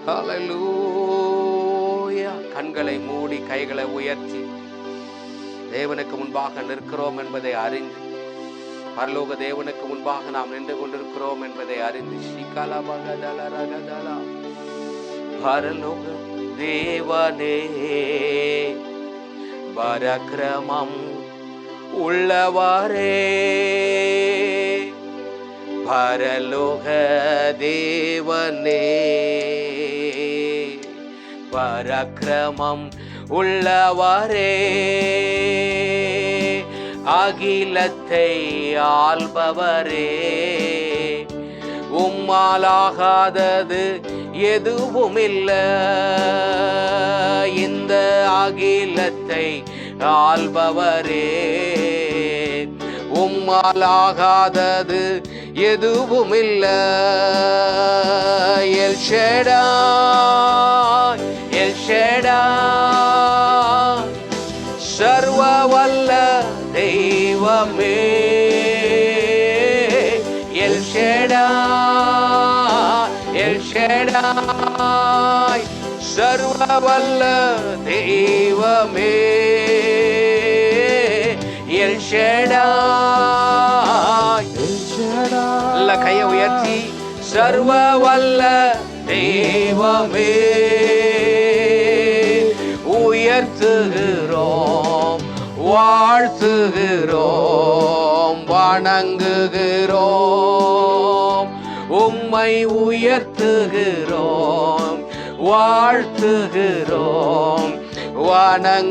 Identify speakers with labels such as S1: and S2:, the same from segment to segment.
S1: ஹல்லேலூயா. கண்களை மூடி கைகளை உயர்த்தி தேவனுக்கு முன்பாக நிற்கிறோம் என்பதை அறிந்து, பரலோக தேவனுக்கு முன்பாக நாம் நின்று கொண்டிருக்கிறோம் என்பதை அறிந்து, பரலோக தேவனே பரக்கிரமம் உள்ளவாரே, பரலோக தேவனே பரக்கிரமம் உள்ளவாரே, அகிலத்தை ஆள்பவரே, உம்மாலாகாதது எதுவுமில்ல. இந்த அகிலத்தை ஆள்பவரே, உம்மாலாகாதது எதுவுமில்ல. எல் ஷடாய், எல் ஷடாய், சர்வ வல்ல தெய்வமே. எல் ஷடாய், எல் ஷடாய், சர்வ வல்ல தெய்வமே. எல் ஷடாய், நல்ல கையை உயர்த்தி, சர்வ வல்ல தெய்வமே. உயர்த்துகிறோம், வாழ்த்துகிறோம், வணங்குகிறோம். உம்மை உயர்த்துகிறோம், வாழ்த்துகிறோம், வணங்குகிறோம்.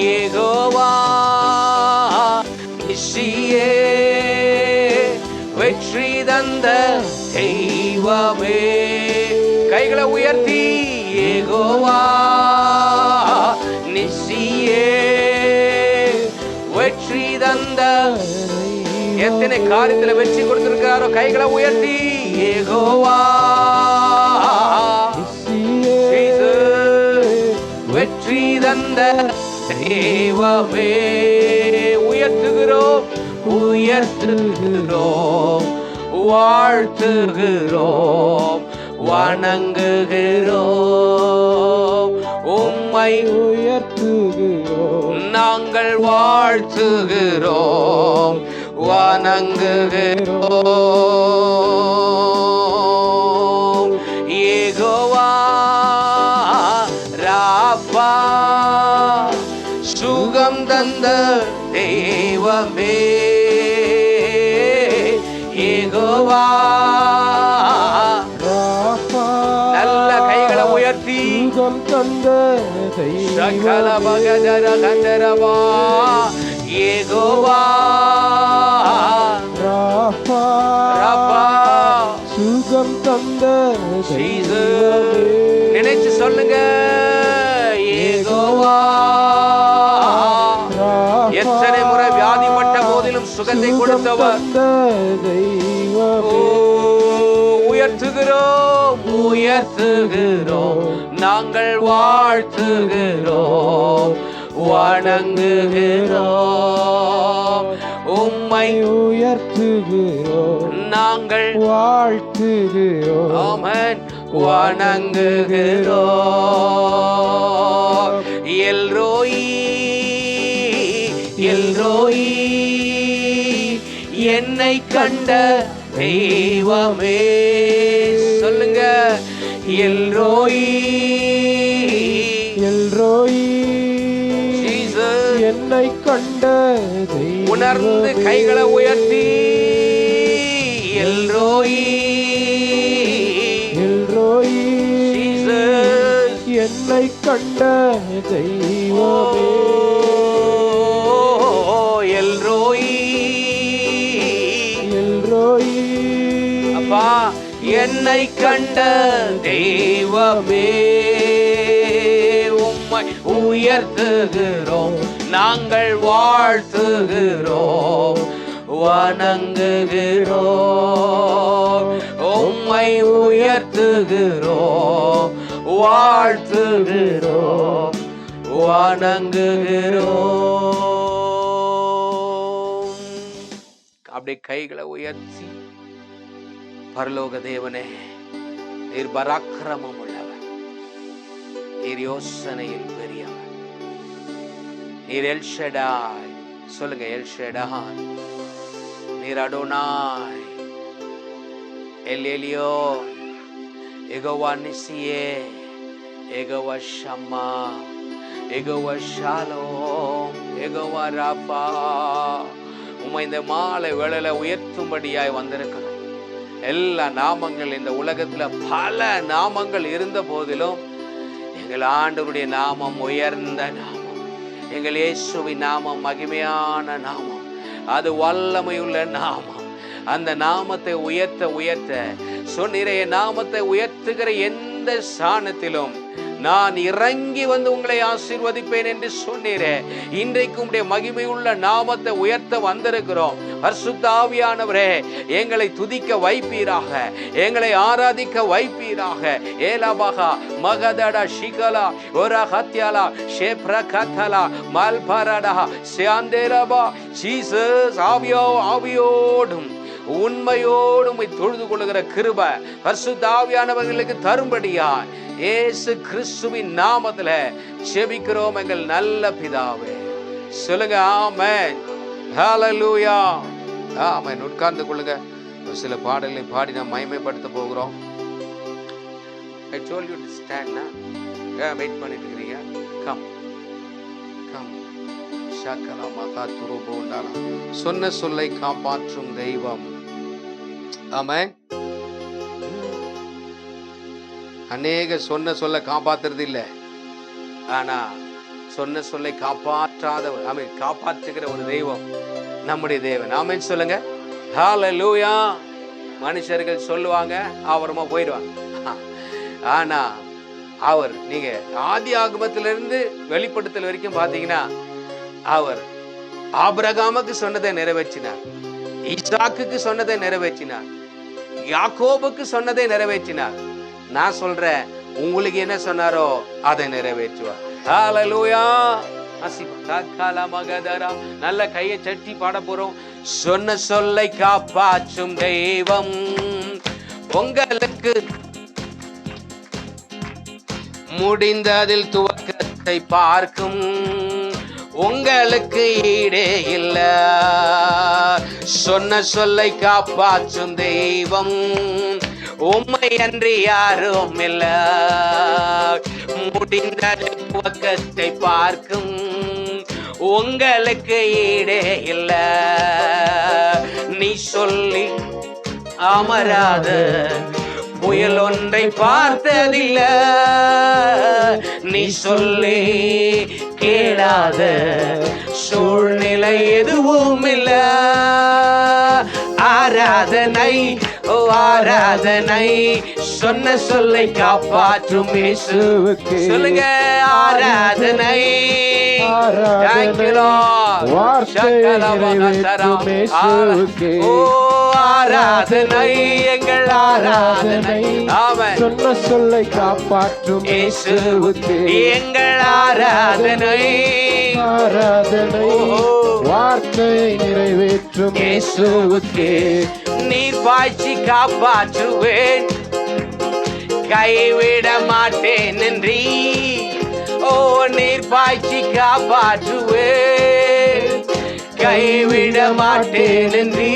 S1: யெகோவா நிசியே, வெற்றி தந்த தெய்வமே. கைகளை உயர்த்தி, யெகோவா நிசியே, வெற்றி தந்த. எத்தனை காரியத்தில் வெற்றி கொடுத்திருக்கிறாரோ கைகளை உயர்த்தி, யெகோவா வெற்றி தந்த தெய்வமே. உயர்த்துகிறோம், உயர்த்துகிறோம், வாழ்த்துகிறோம், வணங்குகிறோம். உம்மை உயர்த்துகிறோம், நாங்கள் வாழ்த்துகிறோம், வணங்குகிறோம். யெகோவா ராபா, சுகம் தந்த தெய்வமே. யெகோவா ராபா, நல்ல கைகளை உயர்த்தி, சுகம் தந்த சகல பகதர கந்தரவா. யெகோவா ராபா, ராபா, சுகம் தந்த தெய்வமே. நினைச்சு சொல்லுங்க, யெகோவா. எத்தனை முறை வியாதிப்பட்ட போதிலும் சுகத்தை கொடுத்தவர். உயர்த்துகிறோம், உயர்த்துகிறோம், நாங்கள் வாழ்த்துகிறோம், வணங்குகிறோம். உம்மை உயர்த்துகிறோம், நாங்கள் வாழ்த்துகிறோம், ஆமென், வணங்குகிறோம். எல்ரோயி, எல்ரோயி, என்னை கண்ட தெய்வமே. சொல்லுங்க, எல்ரோயி, எல்ரோயி, என்னை கண்ட தெய்வமே. உணர்ந்து கைகளை உயர்த்தி, எல்ரோயி, எல்ரோயி, என்னை கண்ட தெய்வமே. எல்ரோயி, எல்ரோயி, அப்பா, என்னை கண்ட தெய்வமே. உம்மை உயர்த்துகிறோம், நாங்கள் வாழ்த்துகிறோம், வணங்குகிறோம். உம்மை உயர்த்துகிறோம், வாழ்த்துகிறோம், வணங்குகிறோம். அப்படியே கைகளை உயர்த்தி பரலோக தேவனே, நீர் பராக்கிரமம் உள்ளவர், நீர் யோசனையில் பெரியவர், நீர் எல் ஷடாய். சொல்லுங்க, எல் ஷடாய். நீர் அடோனாய், எல் எலியோன், யெகோவா நிசியே, Jehovah Shammah, Jehovah Shalom, Jehovah Rapha. உம்மை இந்த மாலை வேளையில உயர்த்தும்படியாய் வந்திருக்கிறோம். எல்லா நாமங்கள், இந்த உலகத்துல பல நாமங்கள் இருந்த போதிலும் எங்கள் ஆண்டவருடைய நாமம் உயர்ந்த நாமம். எங்கள் இயேசுவின் நாமம் மகிமையான நாமம். அது வல்லமையுள்ள நாமம். அந்த நாமத்தை உயர்த்த உயர்த்த சொன்னீரே, நாமத்தை உயர்த்துகிற எந்த ஸ்தானத்திலும் நான் இறங்கி வந்து உங்களை ஆசீர்வதிப்பேன் என்று சொன்னீரே. இன்றைக்கு உம்முடைய மகிமையுள்ள நாமத்தை உயர்த்த வந்திருக்கிறோம். பரிசுத்த ஆவியானவரே, எங்களை துதிக்க வைப்பீராக, எங்களை ஆராதிக்க வைப்பீராக. ஏலாபகா மகதடா ஷிகலா ஒரா ஹத்யாலா ஷேப்ரகதலா மல்பரடா சியாந்தேலபா. ஜீசஸ், ஆவியோடும் உண்மையோடும் தொழுது கொள்ளுகிற கிருபை பரிசுத்த ஆவியானவர்களுக்கு தரும்படியாய் இயேசு கிறிஸ்துவின் நாமத்துல ஜெபிக்கிறோம் எங்கள் நல்ல பிதாவே. சொல்லுங்க, ஆமென், ஹல்லேலூயா, ஆமென். உட்கார்ந்து கொள்ளுங்க. சில பாடல்களை பாடி நாம் மகிமைப்படுத்த போகிறோம். I told you to stand now. Wait பண்ணிட்டு இருக்கீங்க. கம் கம் ஷக்கலா மகாதுரு போண்டாலா. சொன்ன சொல்லை காப்பாற்றும் தெய்வம். ஆமென். அநேக சொன்ன சொல்ல காப்பாத்துறது இல்லை, ஆனா சொன்ன சொல்லை காப்பாற்றாதவர், ஆமென், காப்பாற்றுகிற ஒரு தெய்வம் நம்முடைய தேவன். ஆமென் சொல்லுங்க, ஹல்லேலூயா. மனுஷர்கள் சொல்லுவாங்க, அப்புறமா போயிடுவாங்க. ஆனா அவர், நீங்க ஆதி ஆகமத்திலிருந்து வெளிப்படுத்தல் வரைக்கும் பாத்தீங்கன்னா, அவர் ஆபிரகாமுக்கு சொன்னதை நிறைவேற்றினார், ஈசாக்குக்கு சொன்னதை நிறைவேற்றினார், யாக்கோபுக்கு சொன்னதை நிறைவேற்றினார். நான் சொல்றேன், உங்களுக்கு என்ன சொன்னாரோ அதை நிறைவேற்றுவார். ஹல்லேலூயா. நல்ல கையை தட்டி பாட போறோம். சொன்ன சொல்லை காப்பாற்றும் தெய்வம் உங்களுக்கு முடிந்ததில் துவக்கத்தை பார்க்கும் உங்களுக்கு ஈடே இல்ல. சொன்ன சொல்லை காப்பாற்றும் தெய்வம் உம்மை அன்றி யாரும் இல்ல. முடிந்ததில் துவக்கத்தை பார்க்கும் உங்களுக்கு ஈடே இல்ல. நீ சொல்லி அமராத புயல் ஒன்றை பார்த்ததில்ல. நீ சொல்லி கேளாத சூழ்நிலை எதுவும் இல்ல. ஆராதனை, ஓ ஆராதனை, சொன்ன சொல்லை காப்பாற்றும் இயேசுவுக்கு. சொல்லுங்க, ஆராதனை. ஆராதனை, எங்கள் ஆராதனை.
S2: சொன்ன சொல்லை காப்பாற்றும் இயேசுவுக்கு
S1: எங்கள் ஆராதனை.
S2: ஆராதனை, வார்த்தையை நிறைவேற்றும் இயேசுவுக்கு.
S1: நீர் பாய்ச்சி காப்பாற்றுவேன், கைவிட மாட்டேன் நன்றி. ஓ, நீர் பாய்ச்சி காப்பாற்றுவேன், கைவிட மாட்டேன் நன்றி.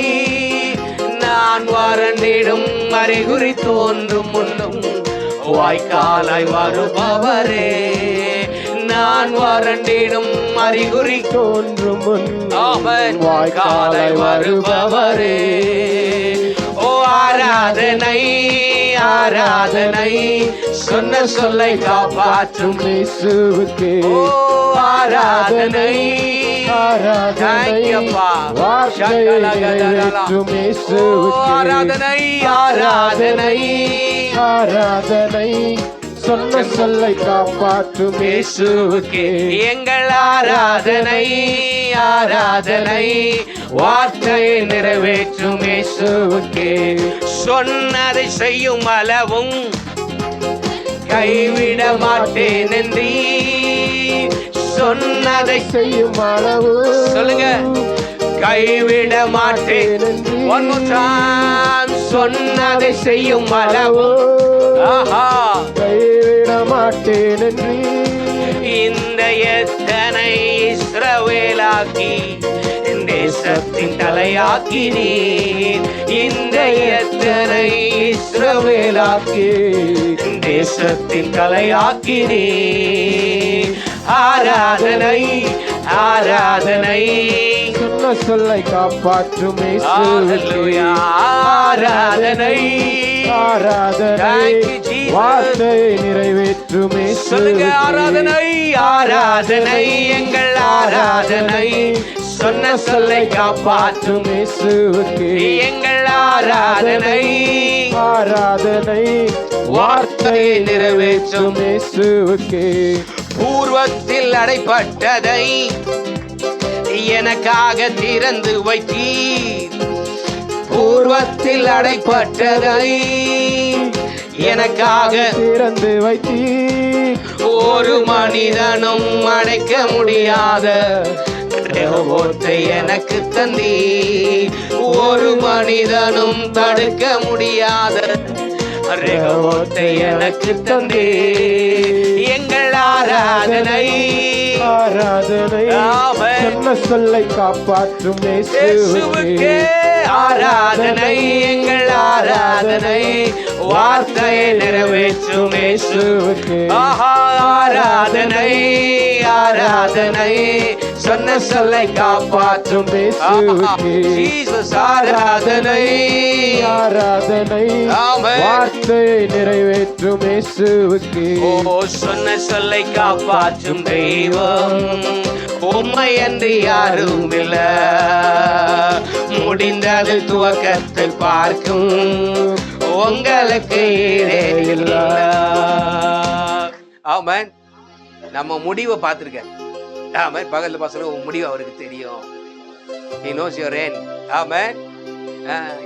S1: நான் வறண்டிடும் அறிகுறி தோன்றும் முன்னும் வாய்க்காலாய் வருபவரே. நான் வறண்டிடும் அறிகுறி
S2: தோன்றும் முன்
S1: அவன் வாய்க்காலாய் வருபவரே. ஓ ஆராதனை, ஆராதனை, சொன்ன சொல்லை காப்பாற்றும்
S2: இயேசுவுக்கு.
S1: ஓ ஆராதனை,
S2: ஆராதனை, வார்த்தையை நிறைவேற்றும் இயேசுவுக்கு.
S1: ஆராதனை, ஆராதனை,
S2: ஆராதனை, சொன்ன சொல்லை காப்பாற்றும்
S1: இயேசுவுக்கு. எங்கள் ஆராதனை, ஆராதனை, வார்த்தையை நிறைவேற்றும் இயேசுவுக்கு. சொன்னதை செய்யும் அளவும் கைவிட மாட்டேன் நன்றி. சொன்னதை
S2: செய்யும் அளவு
S1: சொல்லுங்க, கைவிட மாட்டேன். One more time. சொன்னதை செய்யும் அளவு ஆஹா
S2: கைவிட மாட்டேன் என்று
S1: இந்த எத்தனை இஸ்ரவேலாக்கி தேசத்தின் தலையாக்கினீர். இந்த எத்தனை இஸ்ரவேலாக்கி தேசத்தின் தலையாக்கினீர். ஆராதனை ஆராதனை
S2: சொன்ன சொல்லை காப்பாற்றும்
S1: ஹல்லேலூயா. ஆராதனை
S2: ஆராதனை வார்த்தை நிறைவேற்றும்
S1: சொல்லுங்க. ஆராதனை ஆராதனை எங்கள் ஆராதனை சொன்ன சொல்லை காப்பாற்றும்
S2: இயேசுவுக்கு
S1: எங்கள் ஆராதனை
S2: ஆராதனை
S1: வார்த்தை நிறைவேற்றும்
S2: இயேசுவுக்கு
S1: பூர்வத்தில் அடைப்பட்டதை எனக்காக திறந்து வைத்தீர். பூர்வத்தில் அடைப்பட்டதை எனக்காக
S2: திறந்து வைத்தீர்.
S1: ஒரு மனிதனும் அடைக்க முடியாத ரகோபத்தை எனக்கு தந்தீ. ஒரு மனிதனும் தடுக்க முடியாத ரகோபத்தை எனக்கு தந்தீ. எங்கள் ஆராதனை
S2: ஆராதனை சொன்ன சொல்லை காப்பாற்றும்
S1: இயேசுவுக்கே ஆராதனை. எங்கள் ஆராதனை வார்த்தையை நிறைவேற்றும் இயேசுவுக்கு ஆஹா ஆராதனை ஆராதனை சொன்ன சொல்லை காப்பாற்றும் இயேசுவுக்கு ஜீசஸ் ஆராதனை
S2: ஆராதனை வார்த்தை நிறைவேற்றும் இயேசுவுக்கு
S1: ஓ சொன்ன சொல்லை காப்பாற்றும் தெய்வம் உம்மை என்று யாரும் இல்ல. முடிந்தது துவக்கத்தை பார்க்கும் உங்களுக்கு ஈடே இல்ல. ஆமென். நம்ம முடிவை பார்த்திருக்க. ஆமென். பகல்ல பாசன உன் முடிவு அவருக்கு தெரியும். He knows your end. ஆமென்.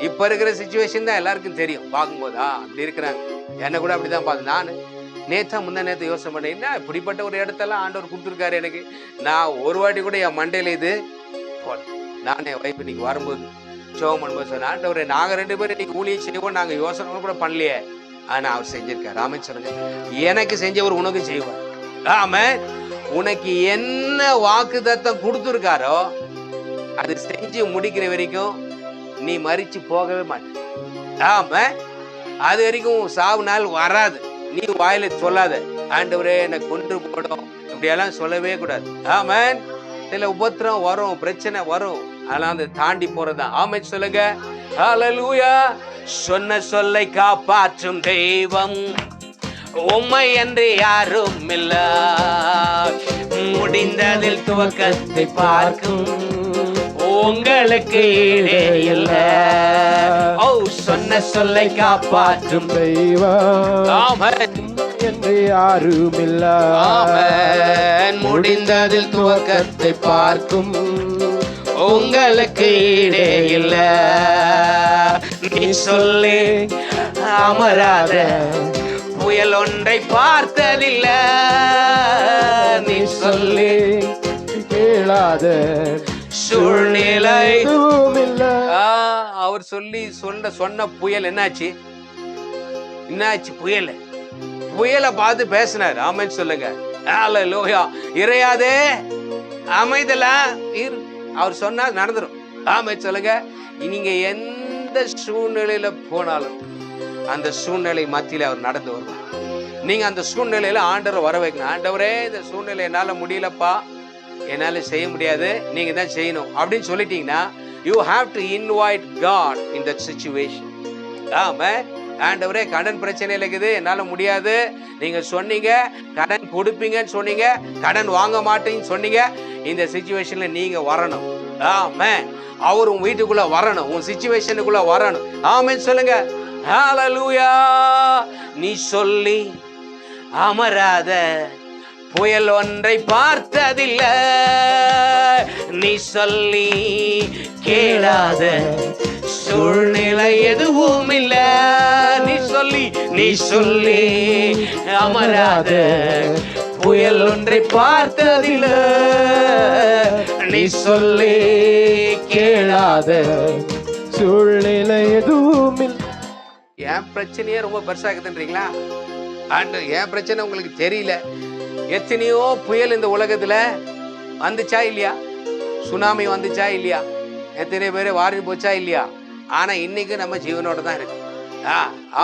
S1: இப்ப இருக்கிற சிச்சுவேஷன் தான் எல்லாருக்கும் தெரியும். பார்க்கும்போது அப்படி இருக்கிறாங்க. என்ன கூட அப்படிதான் பார்த்து நான் முந்தா நேற்று யோசனை பண்ணேன். என்ன இப்படிப்பட்ட ஒரு இடத்தெல்லாம் ஆண்டவர் கொடுத்துருக்காரு எனக்கு. நான் ஒரு வாட்டி கூட என் மண்டையில இது போல நானே வைப்பு இன்னைக்கு வரும்போது சோகம் பண்ணும்போது சொன்னேன், ஆண்டவரே நாங்கள் 2 பேரும் இன்னைக்கு ஊழியம் செய்வோம், நாங்கள் யோசனை கூட பண்ணலையே. ஆனா அவர் செஞ்சிருக்காரு. ஆமென் சொல்லுங்க. எனக்கு செஞ்சவர் உனக்கு செய்வார். ஆமென். உனக்கு என்ன வாக்குத்தத்தம் கொடுத்துருக்காரோ அது செஞ்சு முடிக்கிற வரைக்கும் நீ மரிச்சு போகவே மாட்ட. ஆமென். அது வரைக்கும் சாவு நாள் வராது. நீ வாயில சொல்லாத, ஆண்டவரே என்னை கொன்று போடும், இப்படியெல்லாம் சொல்லவே கூடாது. ஆமென். சில உபத்திரம் வரும், பிரச்சனை வரும், அதெல்லாம் அதை தாண்டி போறதுதான். ஆமென் சொல்லுங்க. ஹல்லேலூயா. சொன்ன சொல்லை காப்பாற்றும் தெய்வம் உம்மை என்று யாரும் இல்ல. முடிந்ததில் துவக்கத்தை பார்க்கும் உங்களுக்கு ஈடே இல்ல. ஓ சொன்ன சொல்லை காப்பாற்றும்
S2: தெய்வம்
S1: ஆமென்
S2: என்று யாரும் இல்ல.
S1: ஆமென். முடிந்ததில் துவக்கத்தை பார்க்கும் உங்களுக்கு ஈடே இல்ல. நீ சொல்லி அமராத புயல் ஒன்றை பார்த்ததில்ல. நீ சொல்லி
S2: கேளாத
S1: சூழ்நிலை
S2: இல்ல.
S1: அவர் சொல்லி சொன்ன புயல் என்னாச்சு? புயலை பார்த்து பேசினார். ஆமென் சொல்லுங்க. ஹல்லேலூயா. இறையாதே அமைதலா இரு. அவர் சொன்னா நடந்துரும். ஆமென் சொல்லுங்க. நீங்க எந்த சூழ்நிலையில போனாலும் அந்த சூழ்நிலை மத்தியில அவர் நடந்து வருவார். நீங்க அந்த சூழ்நிலையில ஆண்டவரை வர வைக்கணும். ஆண்டவரே இந்த சூழ்நிலை என்னால முடியலப்பா, என்னால செய்ய முடியாது, நீங்க தான் செய்யணும் அப்படின்னு சொல்லிட்டீங்கன்னா you have to invite God in that situation. ஆமென். ஆண்டவரே கடன் பிரச்சனையில இருக்குது, என்னால முடியாது, நீங்க சொன்னீங்க கடன் கொடுப்பீங்கன்னு சொன்னீங்க, கடன் வாங்க மாட்டேன்னு சொன்னீங்க. இந்த சிச்சுவேஷன்ல நீங்க வரணும். ஆமென். அவர் உன் வீட்டுக்குள்ள வரணும், உன் சிச்சுவேஷனுக்குள்ள வரணும். ஆமென் சொல்லுங்க. ஹல்லேலூயா. நீ சொல்லி அமராத புயல் ஒன்றை பார்த்ததில்ல. நீ சொல்லி கேளாத சூழ்நிலை எதுவும் இல்ல. நீ சொல்லி அமராத புயல் ஒன்றை பார்த்ததில்ல. நீ சொல்லி கேளாத
S2: சூழ்நிலை எதுவும்
S1: என் பிரச்சனையே ரொம்ப பெருசாகுதுன்றீங்களா? ஆண்டவர், என் பிரச்சனை உங்களுக்கு தெரியல. எத்தனையோ புயல் இந்த உலகத்துல வந்துச்சா இல்லையா? சுனாமி வந்துச்சா இல்லையா? எத்தனை பேர் வாரி போச்சா இல்லையா? ஆனா இன்னைக்கு நம்ம ஜீவனோட தான் இருக்கு.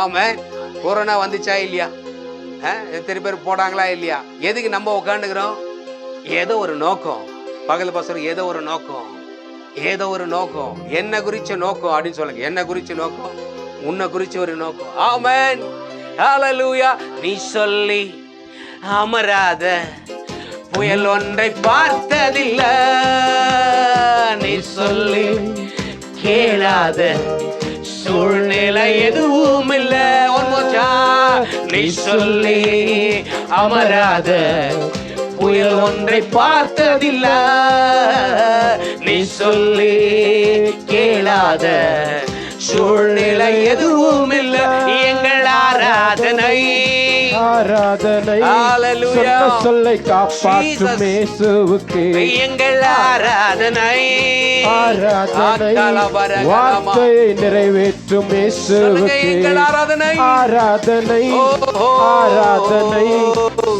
S1: ஆமாம். கொரோனா வந்துச்சா இல்லையா? எத்தனை பேர் போடாங்களா இல்லையா? எதுக்கு நம்ம உட்காந்துக்கிறோம்? ஏதோ ஒரு நோக்கம். பகல் பசங்க ஏதோ ஒரு நோக்கம், ஏதோ ஒரு நோக்கம். என்ன குறிச்ச நோக்கம் அப்படின்னு சொல்லுங்க. என்ன குறிச்ச நோக்கம்? உன்னை குறிச்ச ஒரு நோக்கம். ஆமென், ஹல்லேலூயா. நீ சொல்லி அமராத புயல் ஒன்றை பார்த்ததில்ல, நீ சொல்லி கேளாத சூழ்நிலை எதுவும் இல்ல. நீ சொல்லி அமராத புயல் ஒன்றை பார்த்ததில்ல, நீ சொல்லி கேளாத சூழ்நிலை எதுவும் இல்ல. எங்கள் ஆராதனை
S2: ஆராதனை சொன்ன சொல்லை காப்பாற்றும் இயேசுவுக்கு
S1: எங்கள் ஆராதனை.
S2: ஆராதனை வார்த்தையை நிறைவேற்றும் இயேசுவுக்கு ஆராதனை. ஆராதனை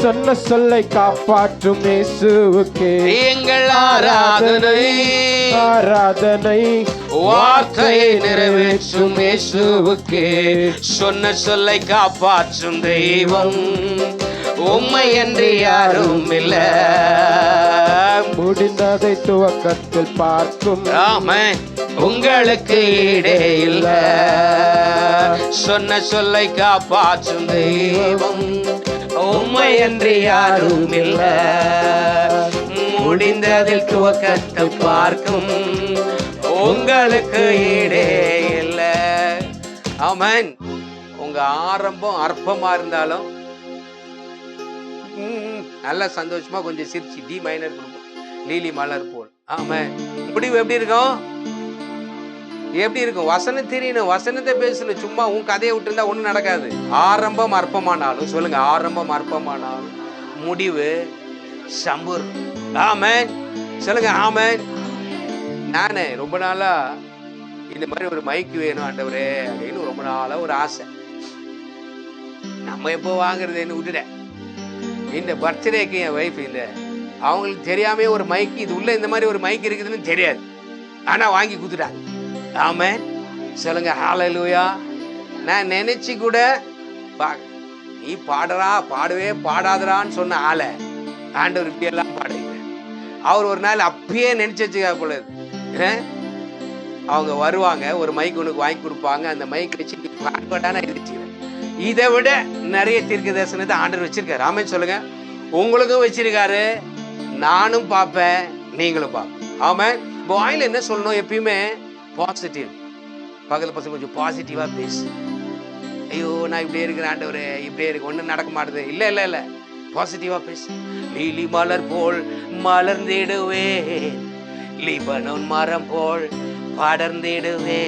S2: சொன்ன சொல்லை காப்பாற்றும் இயேசுவுக்கு
S1: எங்கள் ஆராதனை.
S2: ஆராதனை
S1: வார்த்தையை நிறைவேற்றும் இயேசுவுக்கு, சொன்ன சொல்லை காப்பாற்றும் தெய்வம் உம்மை என்று யாரும் இல்ல.
S2: முடிந்ததை துவக்கத்தில் பார்க்கும்
S1: ஆமென், உங்களுக்கு ஈடே இல்ல. சொன்ன சொல்லை காப்பாற்றும் தெய்வம் உம்மை என்று யாரும் இல்ல. முடிந்ததில் துவக்கத்தை பார்க்கும் உங்களுக்கு ஈடே இல்ல. ஆமென். உங்க ஆரம்பம் அற்பமா இருந்தாலும் நல்ல சந்தோஷமா கொஞ்சம் சிரிச்சு டி மைனர் கொடுக்கும், லீலி மலர் போல். ஆமென். முடிவு எப்படி இருக்கும்? எப்படி இருக்கும்? வசனம் தெரியணும், வசனத்தை பேசணும். சும்மா உன் கதையை விட்டு இருந்தா ஒண்ணும் நடக்காது. ஆரம்பம் அற்பமானாலும் சொல்லுங்க, ஆரம்பம் அற்பமானாலும் முடிவு சம்பூர். ஆமென் சொல்லுங்க. ஆமென். நானே ரொம்ப நாளா இந்த மாதிரி ஒரு மைக்கு வேணும் ஆண்டவரே அப்படின்னு ரொம்ப நாளா ஒரு ஆசை. நம்ம எப்போ வாங்குறதுன்னு விட்டுட்டேன். இந்த பர்த்டேக்கு என் வைஃப் இந்த அவங்களுக்கு தெரியாமே ஒரு மைக்கு, இது உள்ள இந்த மாதிரி ஒரு மைக் இருக்குதுன்னு தெரியாது, ஆனா வாங்கி கொடுத்துட்டாங்க. ஆமென் சொல்லுங்க. ஹல்லேலூயா. நான் நினைச்சு கூட நீ பாடுறா பாடுவே பாடாதரான்னு சொன்ன ஆளை ஆண்டவர் இப்படி எல்லாம் பாடுங்க. அவர் ஒரு நாள் அப்பயே நினைச்சு வச்சுக்கா போல. அவங்க வருவாங்க, ஒரு மைக் உனக்கு வாங்கி கொடுப்பாங்க, அந்த மைக் வச்சு இருந்துச்சு. இதை விட நிறைய தீர்க்க தரிசனத்தை ஆண்டவர் வச்சிருக்காரு. ஆமென் சொல்லுங்க. உங்களுக்கும் வச்சிருக்காரு, நானும் பார்ப்பேன், நீங்களும் பார்ப்பேன். ஆமென். வாயில என்ன சொல்லணும்? எப்பயுமே பாசிட்டிவ். பக்கத்துல பசங்க கொஞ்சம் பாசிட்டிவா பேசு. ஐயோ நான் இப்படியே இருக்கிறேன் ஆண்டவரே, இப்படியே இருக்கு, ஒன்றும் நடக்க மாட்டேது. இல்ல இல்ல இல்ல, பாசிட்டிவா பேசு. லீலி மலர் போல் மலர்ந்திடுவே, லீபனோன் மரம் போல் படர்ந்திடுவே.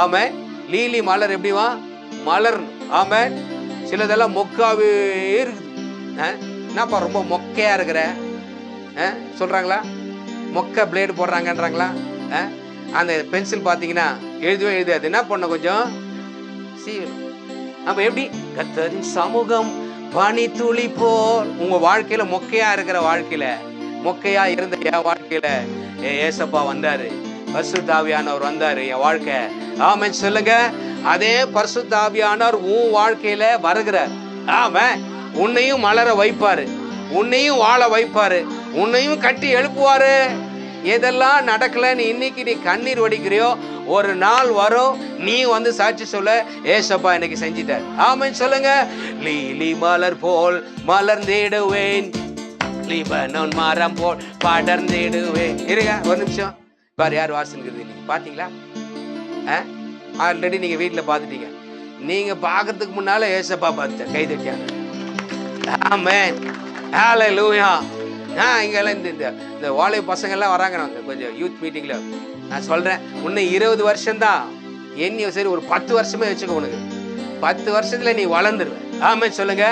S1: ஆமென். லீலி மலர் எப்படிவா மலர்? ஆமென். சிலதெல்லாம் மொக்காவே இருக்குது. என்னப்பா ரொம்ப மொக்கையா இருக்கிற சொல்றாங்களா? மொக்க பிளேடு போடுறாங்கன்றாங்களா? அந்த பென்சில் பார்த்தீங்கன்னா எழுதவே எழுதாது. என்ன பண்ண கொஞ்சம் சீவனம். நம்ம எப்படி கர்த்தரின் சமூகம் பனி துளி போல். உங்க வாழ்க்கையில மொக்கையா இருக்கிற வாழ்க்கையில, மொக்கையா இருந்த என் வாழ்க்கையில ஏசப்பா வந்தாரு, பரிசுத்த ஆவியானவர் வந்தாரு என் வாழ்க்கை. ஆமென் சொல்லுங்க. அதே பரிசுத்த ஆவியானவர் உன் வாழ்க்கையில வருகிறார். ஆமென். உன்னையும் மலர வைப்பாரு, உன்னையும் வாழ வைப்பாரு, உன்னையும் கட்டி எழுப்புவாரு. எதெல்லாம் நடக்கலன்னு இன்னைக்கு நீ கண்ணீர் வடிக்கிறியோ, ஒரு நாள் வரும் நீ வந்து சாட்சி சொல்ல, ஏசப்பா இன்னைக்கு செஞ்சிட்டார். ஆமென் சொல்லுங்க. லீலி மலர் போல் மலர்ந்திடுவேன், லீபனோன் மரம் போல் படர்ந்திடுவேன். இருங்க ஒரு நிமிஷம் பாரு, யார் வாசனுக்குது நீங்க பாத்தீங்களா? ஆல்ரெடி நீங்க வீட்டுல பாத்துட்டீங்க. நீங்க பாக்குறதுக்கு முன்னால ஏசப்பா பார்த்துட்டேன். கை தட்டியாங்க. ஆமென் ஹல்லேலூயா. இங்கெல்லாம் இந்த வாழை பசங்கள்லாம் வராங்க, நாங்க கொஞ்சம் யூத் மீட்டிங்ல. நான் சொல்றேன், இன்னும் 20 வருஷம்தான், என்ன சரி ஒரு 10 வருஷமே வச்சுக்கோ. உனக்கு 10 வருஷத்துல நீ வளர்ந்துருவ. ஆமென் சொல்லுங்க.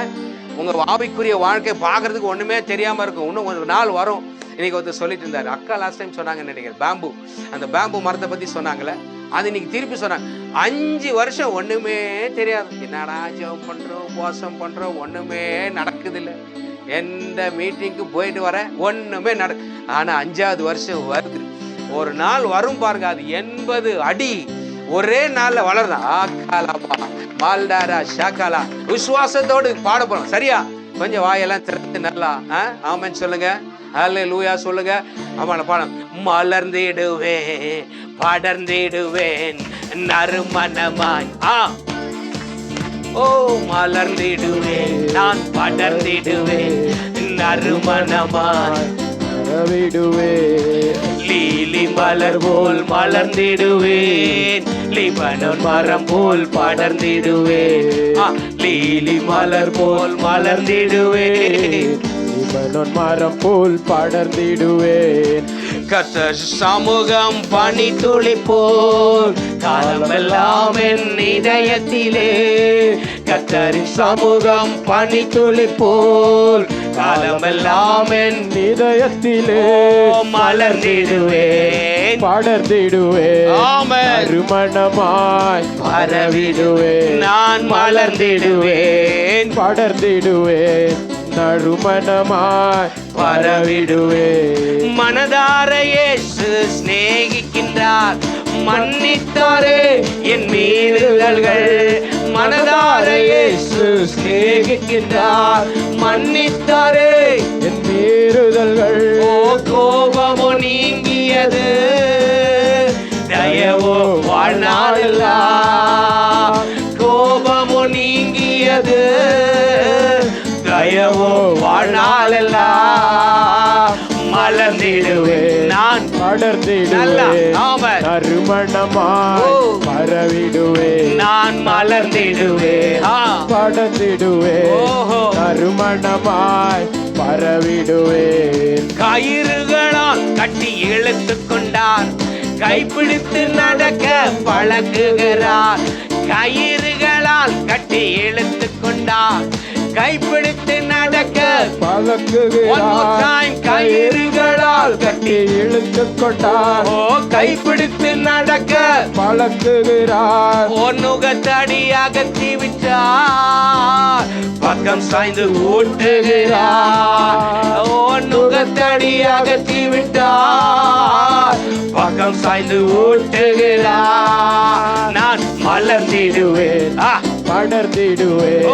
S1: உங்க ஆவிக்குரிய வாழ்க்கை பாக்குறதுக்கு ஒண்ணுமே தெரியாம இருக்கும். இன்னும் ஒரு நாள் வரும். இன்னைக்கு ஒருத்தர் சொல்லிட்டு இருந்தாரு, அக்கா லாஸ்ட் டைம் சொன்னாங்கன்னு நினைக்கிறேன், பேம்பு, அந்த பேம்பு மரத்தை பத்தி சொன்னாங்களே. அது இன்னைக்கு திருப்பி சொன்னாங்க. 5 வருஷம் ஒண்ணுமே தெரியாது. என்னடா ஜெபம் பண்றோம், உபவாசம் பண்றோம், ஒண்ணுமே நடக்குதில்லை. எந்த மீட்டிங்க்கு போயிட்டு வர ஒண்ணுமே ஆனா 5வது வருஷம் வருது. ஒரு நாள் வரும் பாருங்க, அது 80 அடி ஒரே நாள்ல வளர்றா. மால்டாரா ஷாக்காலா. விசுவாசத்தோடு பாட போறோம். சரியா? கொஞ்சம் வாயெல்லாம் திறந்து நல்லா ஆமென் சொல்லுங்க. அல்லேலூயா சொல்லுங்க. ஆமாம் பாடம். மலர்ந்திடுவேன், படர்ந்திடுவேன் நறுமணமாய். ஓ மலர்ந்திடுவேன், நான் படர்ந்திடுவேன் நறுமணமாய். லீலி மலர் போல் மலர்ந்திடுவேன், லிபனோன் மரம் போல் படர்ந்திடுவேன். லீலி மலர் போல் மலர்ந்திடுவேன்,
S2: லிபனோன் மரம் போல் படர்ந்திடுவேன்.
S1: கர்த்தர் சமூகம் பனி துளி போல் காலமெல்லாம் என் இதயத்திலே. கர்த்தரின் சமூகம் பனி துளி போல் காலமெல்லாம் என்
S2: இதயத்திலே.
S1: மலர்ந்திடுவேன்,
S2: படர்ந்திடுவேன், நறுமணமாய்
S1: பரவிடுவேன். நான் மலர்ந்திடுவேன்,
S2: படர்ந்திடுவேன், நறுமணமாய் பரவிடுவேன்.
S1: மனதார இயேசு சிநேகிக்கின்றார், மன்னித்தாரே என் மீறுதல்கள். மனதார இயேசு சிநேகிக்கின்றார், மன்னித்தாரே
S2: என் மீறுதல்கள்.
S1: ஓ கோபமோ நீங்கியது, தயவோ வாழ்நாளெல்லாம். கோபமோ நீங்கியது, தயவோ வாழ்நாளெல்லாம். மலர்ந்திடுவேன், நான்
S2: படர்ந்திடுவேன், நறுமணமாய் பரவிடுவேன்.
S1: நான் மலர்ந்திடுவேன்,
S2: படர்ந்திடுவேன், நறுமணமாய் பரவிடுவேன்.
S1: கயிறுகளால் கட்டி இழுத்துக் கொண்டார், கைப்பிடித்து நடக்க பழகுகிறார். கயிறுகளால் கட்டி இழுத்துக் கொண்டார், கைப்பிடித்து நடக்க
S2: பழகுகிறார்.
S1: கயிறுகளால்
S2: கட்டி இழுத்துக் கொண்டார்,
S1: ஓ கைப்பிடித்து நடக்க
S2: பழகுகிறார்.
S1: ஒன்னுகத்தடி அகற்றி விட்டார், பக்கம் சாய்ந்து ஊட்டுகிறார். ஒன்னுகத்தடி அகற்றி விட்டார், பக்கம் சாய்ந்து ஊட்டுகிறார். நான் மலர்ந்திடுவேன்,
S2: படர்ந்திடுவேன்,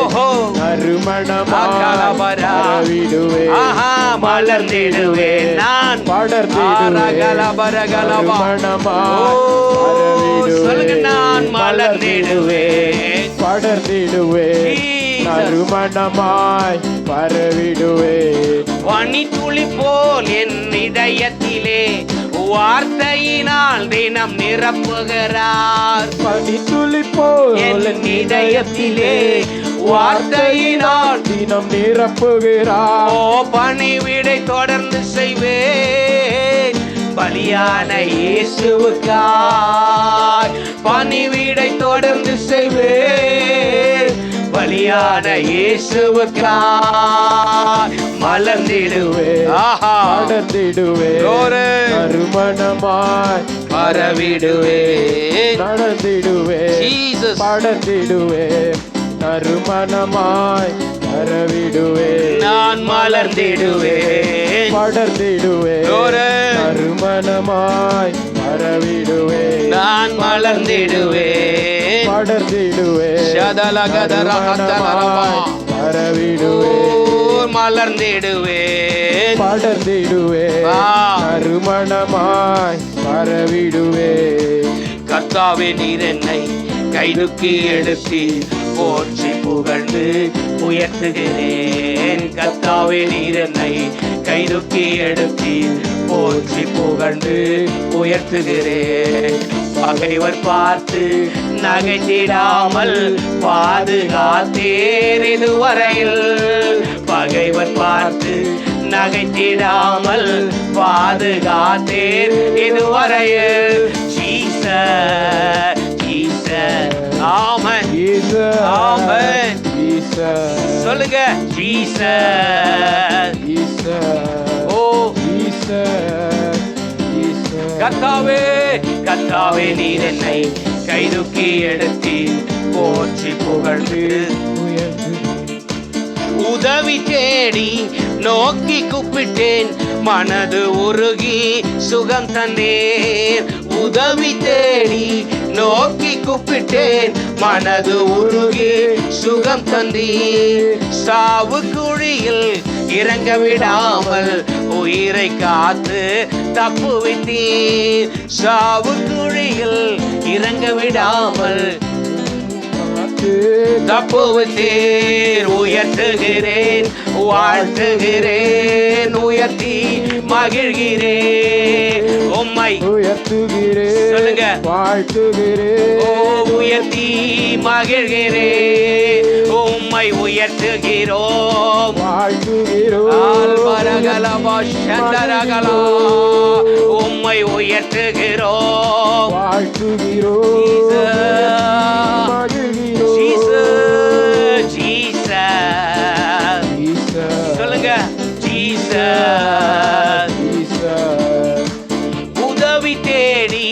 S2: நறுமணமாய் பரவிடுவேன்.
S1: மலர்ந்திடுவேன், நான்
S2: படர்ந்திடுவேன், நறுமணமாய்
S1: சொல்லுங்க. நான் மலர்ந்திடுவேன்,
S2: படர்ந்திடுவேன், நறுமணமாய் பரவிடுவேன்.
S1: பனி துளி போல் என் இதயத்திலே வார்த்தையினால் தினம் நிரப்புகிறார்.
S2: பனி துளி போல்
S1: என் இதயத்திலே வார்த்தையினால்
S2: தினம் நிரப்புகிறார்.
S1: ஓ பணிவிடை தொடர்ந்து செய்வேன், பலியான இயேசுவுக்காய். பணிவிடை தொடர்ந்து செய்வேன், பலியான இயேசுவுக்காய். மலர்ந்திடுவேன்,
S2: படர்ந்திடுவேன், நறுமணமாய்
S1: பரவிடுவேன்.
S2: நடந்திடுவேன், படர்ந்திடுவேன், நறுமணமாய் பரவிடுவேன்.
S1: நான் மலர்ந்திடுவேன்,
S2: படர்ந்திடுவேன், நறுமணமாய் பரவிடுவேன்.
S1: நான் மலர்ந்திடுவேன்,
S2: படர்ந்திடுவேன், நறுமணமாய் பரவிடுவேன்.
S1: மலர்ந்திடுவேன்,
S2: படர்ந்திடுவேன், நறுமணமாய் பரவிடுவேன்.
S1: கர்த்தாவே நீர் என்னை கைதுக்கி எடுத்து போற்றி புகழ்ந்து உயர்த்துகிறேன். கர்த்தாவே நீர் என்னை கைதுக்கி எடுத்து போற்றி புகழ்ந்து உயர்த்துகிறேன். பகைவர் பார்த்து நகைத்திடாமல் பாதுகாத்தீர் இதுவரையில். பகைவர் பார்த்து நகைத்திடாமல் பாதுகாத்தீர் இதுவரையில். ஜீசஸ், ஜீசஸ், ஆமென், ஆமென். சொல்லுங்க, ஜீசஸ்,
S2: ஜீசஸ்,
S1: ஓ
S2: ஜீசஸ், ஜீசஸ்.
S1: கர்த்தாவே கர்த்தாவே நீர் என்னை கைதூக்கி எடுத்தி போற்றி புகழ்ந்து உதவி தேடி நோக்கி கூப்பிட்டேன் மனது உருகி சுகம் தந்தேன் உதவி தேடி நோக்கி கூப்பிட்டேன் மனது உருகி சுகம் தந்தீர் சாவு குழியில் இறங்க விடாமல் உயிரை காத்து தப்புவித்தீர் சாவு குழியில் இறங்க விடாமல் தப்புவித்தீர் உயர்த்துகிறேன் வாழ்த்துகிறேன் உயர்த்தி மகிழ்கிறேன் உம்மை
S2: உயர்த்துகிறேன்
S1: சொல்லுங்க
S2: வாழ்த்துகிறேன்
S1: ஓ உயர்த்தி மகிழ்கிறேன் உம்மை உயர்த்துகிறோம்
S2: வாழ்த்துகிறோம்
S1: உம்மை உயர்த்துகிறோம்
S2: வாழ்த்துகிறோம்
S1: சொல்லுங்க உதவி தேடி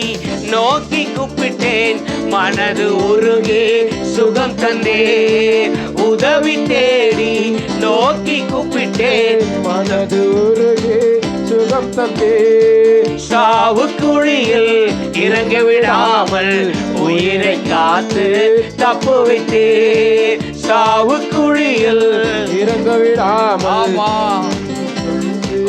S1: நோக்கி கூப்பிட்டேன் மனது உருகி சுகம் தந்தேன் உதவி தேடி நோக்கி கூப்பிட்டேன்
S2: மனது உருகி சுகம் தந்தேன்
S1: சாவு குழியில் இறங்க விடாமல் உயிரை காத்து தப்பு வைத்தேன் சாவு குழியில்
S2: இறங்க விடாமல்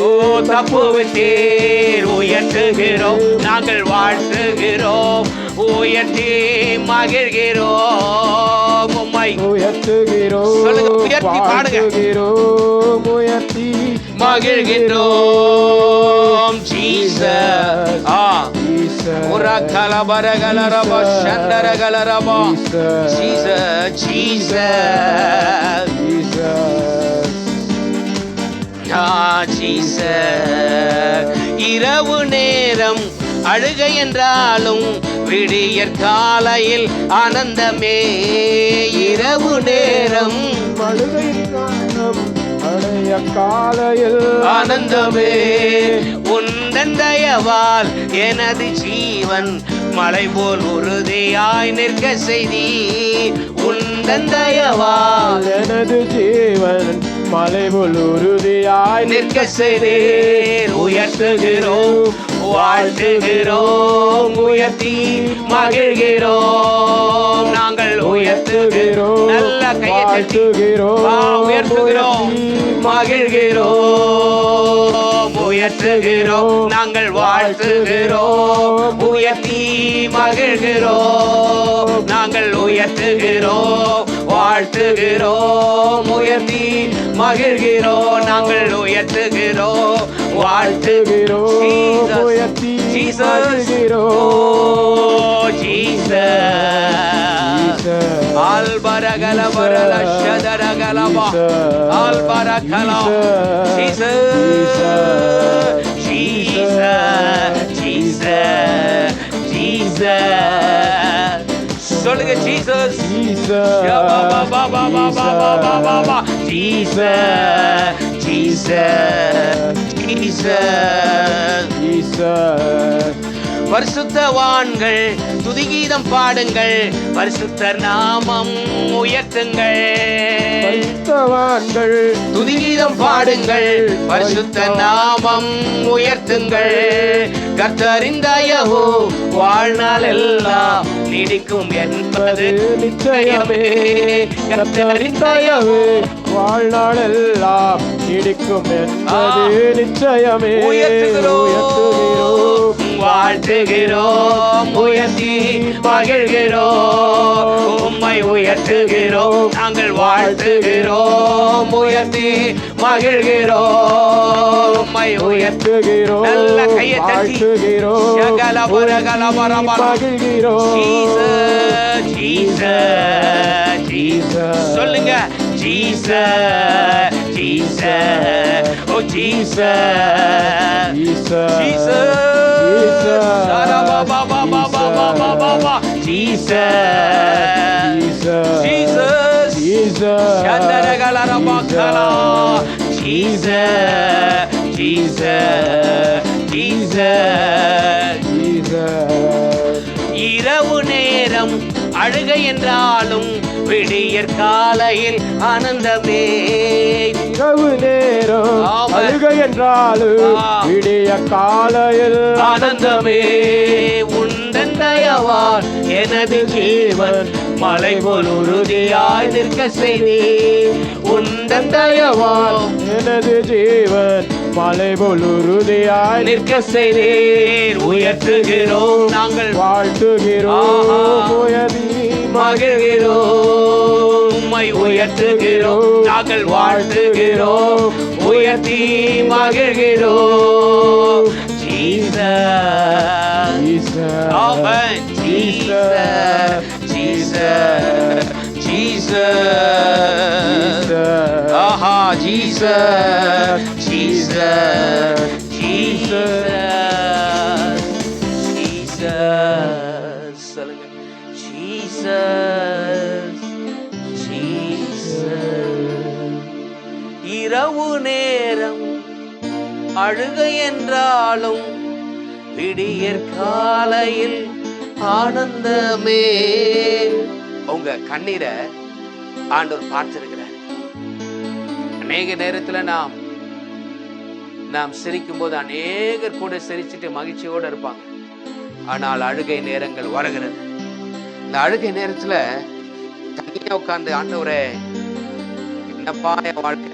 S1: ஓ தப்பு வைத்தேன் உயர்த்துகிறோம் நாங்கள் வாழ்த்துகிறோம் உயர்த்தி மகிழ்கிறோம் உம்மை
S2: உயர்த்துகிறோம்
S1: சொல்லுங்க உயர்த்தி பாடுங்க
S2: உயர்த்தி
S1: மகிழ்கின்றோம் ஜீசஸ் உரகலபரகலரப சந்தரகலரப ஜீசஸ் ஜீசஸ் ஜீசஸ் இரவு நேரம் அழுகை என்றாலும் விடியற் காலையில் ஆனந்தமே இரவு நேரம்
S2: அழுகை காலம் அடைய காலையில்
S1: ஆனந்தமே உந்தன் தயவால் எனது ஜீவன் மலை போல் உறுதியாய் நிற்க செய்தி உந்தன் தயவால்
S2: எனது ஜீவன் மலை போல் உறுதியாய்
S1: நிற்க செய்தீர் உயர்த்துகிறோம் வாழ்த்துகிறோம் உயர்த்தி மகிழ்கிறோம் நாங்கள் உயர்த்துகிறோம் நல்ல கையை தட்டி உயர்த்துகிறோம் மகிழ்கிறோம் உயர்த்துகிறோம் நாங்கள் வாழ்த்துகிறோம் உயர்த்தி மகிழ்கிறோம் நாங்கள் உயர்த்துகிறோம் வாழ்த்துகிறோம் உயர்த்தி மகிழ்கிறோம் நாங்கள் உயர்த்துகிறோம் வாழ்த்துகிறோம்
S2: உயர்த்தி
S1: அல்பரகலபரல ஷதரகலப அல்பரகல சொல்லுங்க ஜீசஸ் பரிசுத்தவான்கள் துதிகீதம் பாடுங்கள் பரிசுத்தர் நாமம் உயர்த்துங்கள்
S2: பரிசுத்தவான்கள்
S1: துதிகீதம் பாடுங்கள் பரிசுத்த நாமம் உயர்த்துங்கள் கர்த்தரின் தயவு வாழ்நாள் எல்லாம் நீடிக்கும் என்பது நிச்சயமே கர்த்தரின் தயவு
S2: வாழ்நாள் எல்லாம் நீடிக்கும் என்பது நிச்சயமே
S1: உயர்த்துகிறோம் வாழ்த்துகிறோம் உயர்த்தி மகிழ்கிறோம் உம்மை உயர்த்துகிறோம் நாங்கள் வாழ்த்துகிறோம் உயர்த்தி மகிழ்கிறோம் உம்மை உயர்த்துகிறோம் நல்ல கையை தட்டி மகிழ்கிறோம் ஜீசஸ் ஜீசஸ் சொல்லுங்க ஜீசஸ் ஜீசஸ் ஓ ஜீசஸ் ஜீசஸ் அழுகை என்றாலும் விடியற் காலையில் ஆனந்தமே.
S2: இரவு நேரம் அழுகை என்றாலும் விடிய காலையில்
S1: ஆனந்தமே. உந்தன் தயவால் எனது ஜீவன் மலை போல் உறுதியாய் நிற்க செய்தே. உந்தன் தயவால்
S2: எனது ஜீவன் மலை போல் உறுதியாய்
S1: நிற்க செய்தீர். உயர்த்துகிறோம் நாங்கள்
S2: வாழ்த்துகிறோம் உயர்த்தி
S1: மகிழ்கிறோம். உம்மை உயர்த்துகிறோம் நாங்கள் வாழ்த்துகிறோம் உயர்த்தி மகிழ்கிறோம். Jesus amen. Jesus Jesus Jesus ஆஹா ஜீசஸ் ஜீசஸ் ஜீசஸ் ஜீசஸ் சொல்லுங்க. Jesus Jesus. இரவு நேரம் அழுகை என்றாலும் விடியற் காலையில் ஆனந்தமே. உங்க கண்ணீரை ஆண்டவர் பார்த்திருக்கிறார். அநேக நேரத்துல நாம் சிரிக்கும் போது அநேகர் கூட சிரிச்சுட்டு மகிழ்ச்சியோட இருப்பாங்க. ஆனால் அழுகை நேரங்கள் வருகிறது. இந்த அழுகை நேரத்துல தனியா உட்கார்ந்து ஆண்டவரே என்னப்பா என் வாழ்க்கை.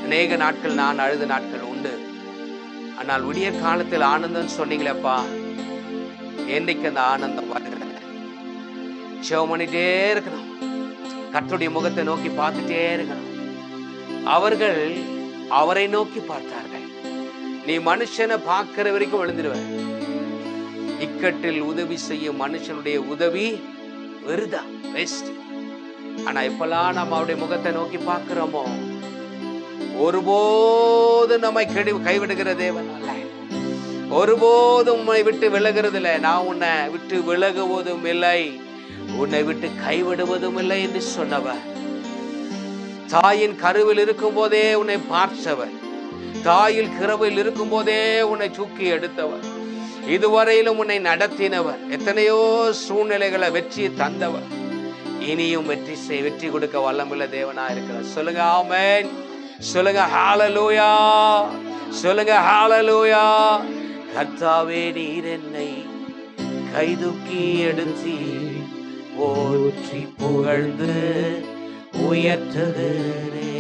S1: அநேக நாட்கள் நான் அழுத நாட்கள் உண்டு. ஆனால் விடிய காலத்தில் ஆனந்தம் சொன்னீங்களேப்பா, என்னைக்கு அந்த ஆனந்தம் வருகிறது? ஜெபம் பண்ணிட்டே இருக்கணும். கர்த்தருடைய முகத்தை நோக்கி பார்த்துட்டே இருக்கணும். அவர்கள் அவரை நோக்கி பார்த்தார்கள். நீ மனுஷனை பார்க்கிற வரைக்கும் விழுந்துடுவ. இக்கட்டில் உதவி செய்யும் மனுஷனுடைய உதவி வெறுதா, வேஸ்ட். ஆனா இப்பெல்லாம் நம்ம அவருடைய முகத்தை நோக்கி பார்க்கிறோமோ, ஒருபோதும் நம்மை கைவிடுகிற தேவன் அல்ல. ஒருபோதும் உன்னை விட்டு விலகிறது இல்லை. நான் உன்னை விட்டு விலகுவதும் இல்லை, உன்னை விட்டு கைவிடுவதும் இல்லை என்று சொன்னவர். தாயின் கருவில் இருக்கும் போதே உன்னை பார்த்தவர். தாயில் கருவில் இருக்கும் போதே உன்னை தூக்கி எடுத்தவர். இதுவரையிலும் உன்னை நடத்தினவர். எத்தனையோ சூழ்நிலைகளை வெற்றியை தந்தவர். இனியும் வெற்றி கொடுக்க வல்லமுள்ள தேவனா இருக்கிறார். சொல்லுங்க ஆமென். சொல்லுங்க ஹalleluya. சொல்லுங்க ஹalleluya. கர்த்தாவே நீர் என்னை கைதூக்கி எடுத்தி போற்றி புகழ்ந்து உயர்த்துகிறேன்.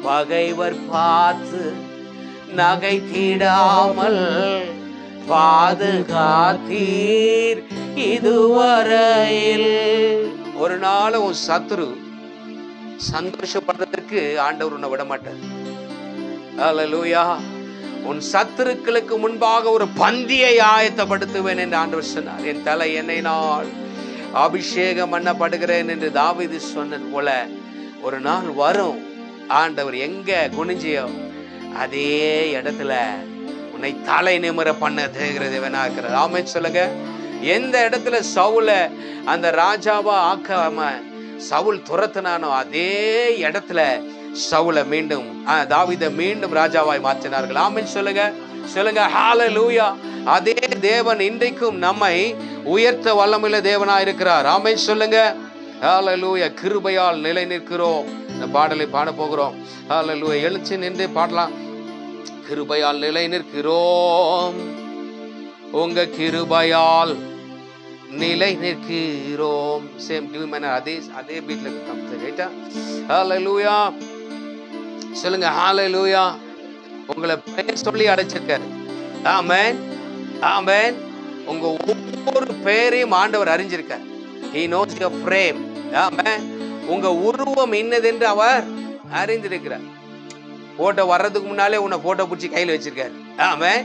S1: பகைவர் பார்த்து நகைத்திடாமல் பாதுகாத்தீர் இதுவரையில். ஒரு நாள் உன் சத்துரு சந்தோஷப்படுறதுக்கு ஆண்டவர் உன்னை விட மாட்டார். ஹல்லேலூயா. உன் சத்துருக்களுக்கு முன்பாக ஒரு பந்தியை ஆயத்தப்படுத்துவேன் என்று ஆண்டவர் சொன்னார். என் தலை எண்ணெயினால் அபிஷேகம் பண்ணப்படுகிறேன் என்று தாவீது சொன்னது போல ஒரு நாள் வரும். ஆண்டவர் எங்க குனிஞ்சியோ அதே இடத்துல உன்னை தலை நிமிர பண்ண தேவனா இருக்கிறார். ஆமென் சொல்லுங்க. எந்த இடத்துல சவுல அந்த ராஜாவா ஆக்காம சவுல் துரத்தினானோ அதே இடத்துல சவுல மீண்டும் தாவீதை மீண்டும் ராஜாவாய் மாற்றினார்கள். ஆமென் சொல்லுங்க. சொல்லுங்க ஹalleluya. அதே தேவன் இன்றைக்கும் நம்மை உயர்த்த வல்லமுள்ள தேவனா இருக்கிறார். ஆமென் சொல்லுங்க. ஹalleluya. கிருபையால் நிலை நிற்கிறோம். இந்த பாடலை பாட போகிறோம். ஹalleluya. எழுச்சி நின்று பாடலாம். கிருபையால் நிலை நிற்கிறோம், உங்க கிருபையால் நிலை நிற்கிறோம். சேம் டியூன் மேனர் அதே பீட்ல ரைட்டா. ஹalleluya. சொல்லுங்க ஹalleluya. உங்களை பெயர் சொல்லி அழைச்சிருக்காரு. ஆமென் ஆமென். உங்க ஒவ்வொரு பெயரையும் ஆண்டவர் அறிஞ்சிருக்கார். He knows your frame. ஆமென். உங்க உருவம் இன்னதென்று அவர் அறிந்திருக்கிறார். போட்டோ வர்றதுக்கு முன்னாலே உன்னை போட்டோ பிடிச்சி கையில் வச்சிருக்காரு. ஆமென்.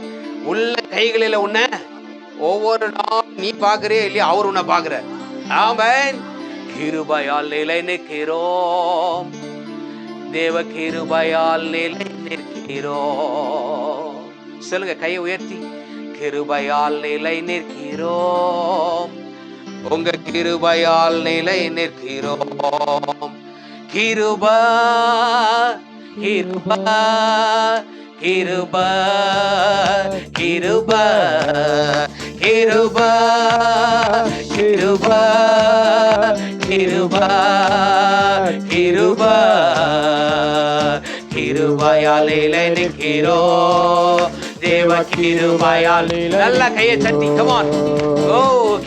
S1: உள்ள கைகளில உன்னை ஒவ்வொரு நாள் நீ பாக்குறியே இல்லையா, அவர் உன்னை பாக்குறார். ஆமென். கிருபையால் நிலை நிற்கிறோம், தேவ கிருபையால் நிலை நிற்கிறோம். சொல்லுங்க கையை உயர்த்தி. கிருபையால் நிலை நிற்கிறோம், உங்க கிருபையால் நிலை நிற்கிறோம். கிருபா கிருபா கிருபா கிருபா கிருபா கிருபா கிருபா கிருபா கிருபையால் நிற்கிறோம் தேவ கிருபையால். நல்ல கையை தட்டி கமான். ஓ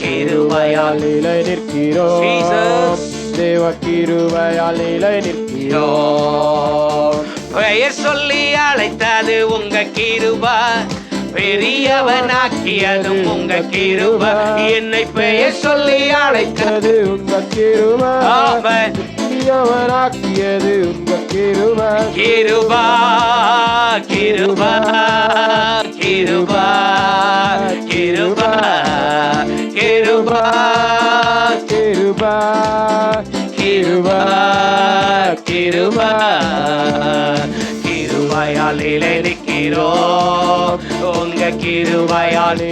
S1: கிருபையால்
S2: நிற்கிறோம் தேவ கிருபையால் நிற்கிறோம்.
S1: பெயர் சொல்லி அழைத்தது உங்க கிருபா, பெரியவனாக்கியதும் உங்க கிருபா. என்னை பெயர் சொல்லி அழைத்தது
S2: உங்க கிருபா, பெரியவனாக்கியது உங்க கிருபா.
S1: கிருபா கிருபா கிருபா கிருபா கிருபா
S2: கிருபா
S1: கிருபா கிருபா கிருபையால் நிற்கிறோம் உங்க கிருபையால்.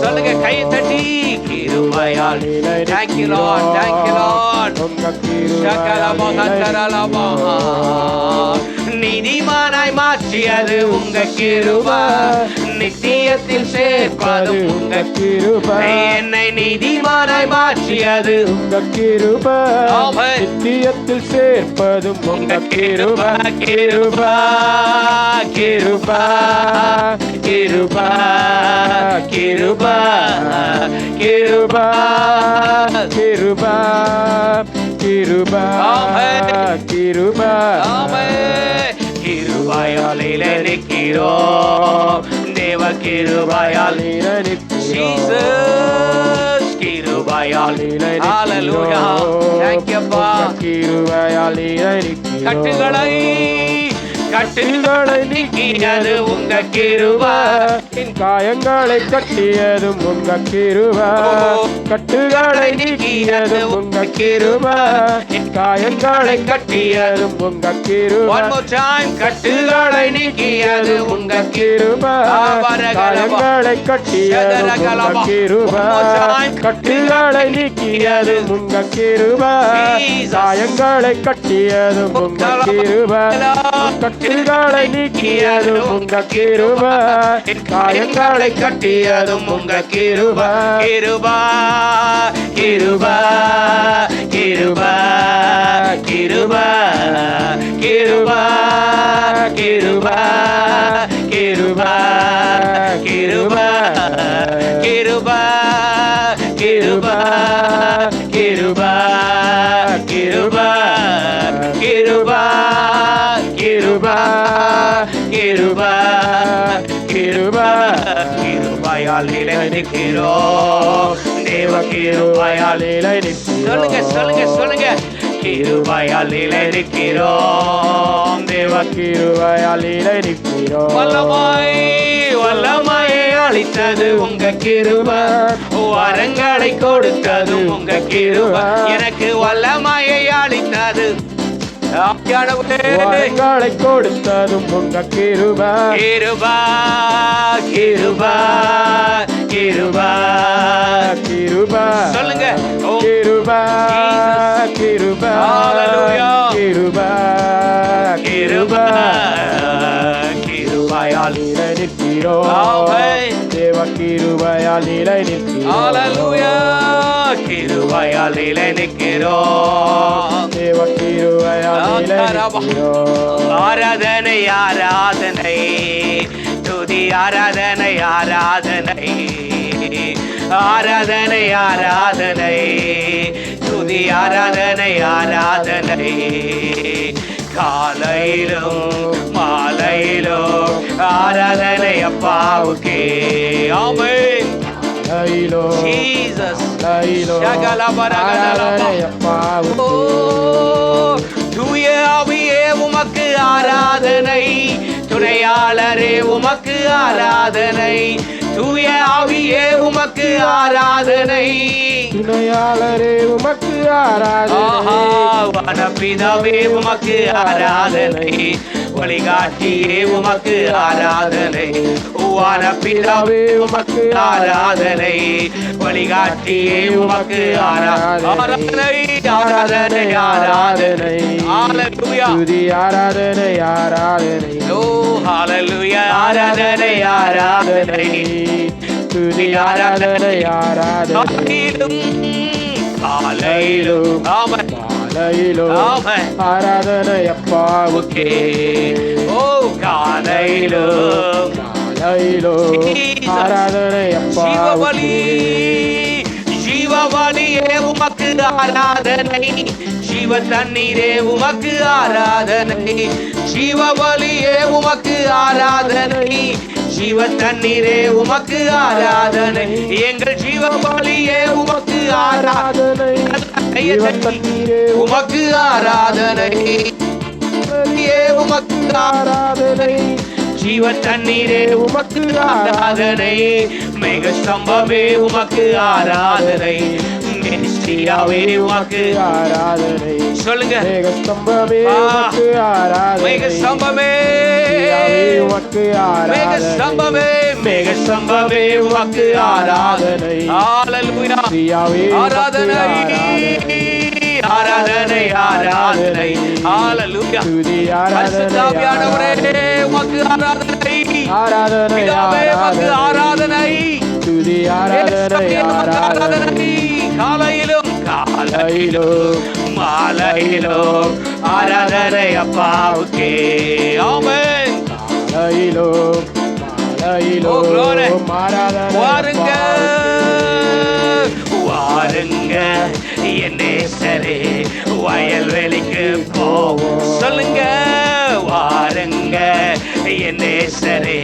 S1: சொல்லுங்க கையை தட்டி கிருபையால். Thank you Lord, thank you Lord. நீதிமானாய் மாற்றியது உங்க கிருபா, நித்தியத்தில் சேர்ப்பது உங்க
S2: கிருபா.
S1: என்னை நீதிமானாய் மாற்றியது
S2: உங்க கிருபா, நித்தியத்தில் சேர்ப்பதும் உங்க கிருபா. கிருபா கிருபா கிருபா கிருபா கிருபா கிருபா கிருபா கிருபா.
S1: கிருபையால் நிற்கிறோம் தேவ கிருபையால். Jesus கிருபையால். Hallelujah. Thank you அப்பா.
S2: கிருபையால்
S1: கட்டுகளை கட்டுகளை நீக்கியது உங்க கிருபா,
S2: காயங்களை கட்டியதும் உங்க கிருபா. கட்டுகளை நீக்கியதும் உங்க கிருபா, காயங்களை கட்டியதும் உங்க கிருபா.
S1: One more time. கட்டுகளை நீக்கியது உங்க
S2: கிருபா, காயங்களை கட்டியதும் உங்க கிருபா. கட்டுகளை நீக்கியதும் உங்க கிருபா, காயங்களை கட்டியதும் உங்க கிருபா. கட்டுகளை நீக்கியதும் உங்க கிருபா, காயங்களை கட்டியதும் உங்க கிருபா.
S1: கிருபா கிருபா கிருபா கிருபா கிருபா கிருபா கிருபா கிருபா கிருபா கிருபா கிருபா கிருபா கிருபா கிருபா கிருபா கிருபா. கிருபையால் நிற்கிறோம் தேவ கிருபையால். சொல்லுங்க சொல்லுங்க சொல்லுங்க. கிருபையால் நிற்கிறோம் தேவ
S2: கிருபையால் நிற்கிறோம்.
S1: வல்லமாய் வல்லமாயை அளித்தது உங்க கிருபா, வரங்களை கொடுத்ததும் உங்க கிருபா. எனக்கு வல்லமாயை அளித்தது
S2: வரங்களை கொடுத்ததும் உங்க கிருபா.
S1: கிருபா கிருபா கிருபா
S2: கிருபா.
S1: சொல்லுங்க.
S2: கிருபா கிருபா கிருபா கிருபா.
S1: கிருபையால்
S2: நிற்கிறோம் தேவ கிருபையால் நிற்கிறோம்.
S1: கிருபையால் நிற்கிறோம்
S2: தேவ கிருபையால் நிற்கிறோம்.
S1: ஆராதனை ஆராதனை துதி ஆராதனை ஆராதனை ஆராதனை ஆராதனை துதி ஆராதனை ஆராதனை. காலையிலும் மாலையிலும் ஆராதனை அப்பாவுக்கே. ஆமென். Jesus. தூய ஆவியே உமக்கு ஆராதனை, துணையாளரே உமக்கு ஆராதனை. தூய ஆவியே உமக்கு ஆராதனை,
S2: துணையாளரே உமக்கு ஆராதனை.
S1: வனப்பிதாவே உமக்கு ஆராதனை, வழிகாட்டியே உமக்கு ஆராதனை. வனப்பிதாவே உமக்கு ஆராதனை, வழிகாட்டியே உமக்கு ஆராதனை. ஆராதனை ஆராதனை. ஹalleluya.
S2: துதி ஆராதனை ஆராதனை.
S1: ஓ ஹalleluya. ஆராதனை ஆராதனை.
S2: துதி ஆராதனை ஆராதனை
S1: காலையிலும் ஆமென்
S2: காலையிலும்
S1: ஆமென்
S2: ஆராதனை அப்பாவுக்கே
S1: ஓ காலையிலும்
S2: ஆராதனை
S1: ஜீவபலி ஜீவபலியே உமக்கு ஆராதனை ஜீவ தண்ணீரே உமக்கு ஆராதனை ஜீவபலியே உமக்கு ஆராதனை ஜீவ தண்ணீரே உமக்கு ஆராதனை எங்கள் ஜீவபலியே உமக்கு ஆராதனை உமக்கு ஆராதனை உமக்கு ஆராதனை ஜீவ தண்ணீரே உமக்கு ஆராதனை மேக ஸ்தம்பமே உமக்கு ஆராதனை மெஸ்ஸியாவே உமக்கு
S2: ஆராதனை
S1: சொல்லுங்க
S2: மேக ஸ்தம்பமே உமக்கு ஆராதனை
S1: மேக ஸ்தம்பமே
S2: உமக்கு ஆராதனை
S1: மேக ஸ்தம்பமே மேக ஸ்தம்பமே உமக்கு ஆராதனை ஹalleluya ஆராதனை ஆராதனை ஆராதனை ஹalleluya பரிசுத்தாவியானவரே உமக்கு ஆராதனை
S2: ஆராதனை
S1: உமக்கு ஆராதனை
S2: துதி ஆராதனை ஆராதனை
S1: காலையிலும் மாலையிலும் ஆராதனை அப்பாவுக்கே ஆமென்
S2: காலையிலும் மாலையிலும் ஆராதனை
S1: வாருங்க வாருங்க என் நேசரே வயல்வெளிக்கு போவோம் சொல்லுங்க வாருங்க என் நேசரே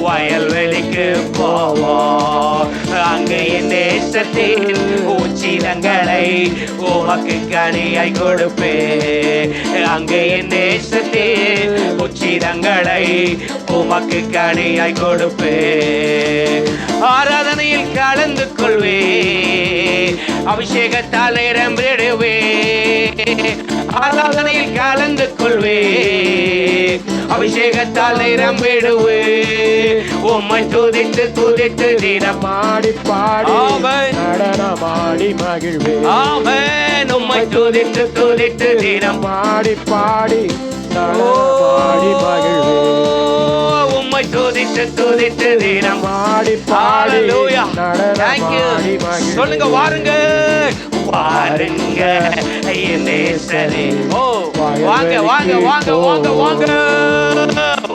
S1: வயல்வெளிக்கு போவோம் அங்க என் நேசத்தின் உச்சிதங்களை உமக்கு கனியாய் கொடுப்பே அங்க என் நேசத்தின் உச்சிதங்களை உமக்கு கனியாய் கொடுப்பே ஆராதனையில் கலந்து கொள்வே அபிஷேகத்தால் நிரம்பிடுவே ஆராதனையில் கலந்து கொள்வே அபிஷேகத்தால் நிரம்பிடுவே உம்மை துதித்து துதித்து தினம்
S2: பாடி பாடி நடனமாடி மகிழ்வே
S1: ஆமென் உம்மை துதித்து துதித்து தினம்
S2: பாடி பாடி நடனமாடி மகிழ்வே
S1: உம்மை துதித்து துதித்து தினம்
S2: பாடி பாடி நடனமாடி மகிழ்வே
S1: சொல்லுங்க வாருங்க வாருங்க என் நேசரே ஓ வாங்க வாங்க வாங்க வாங்க வாங்க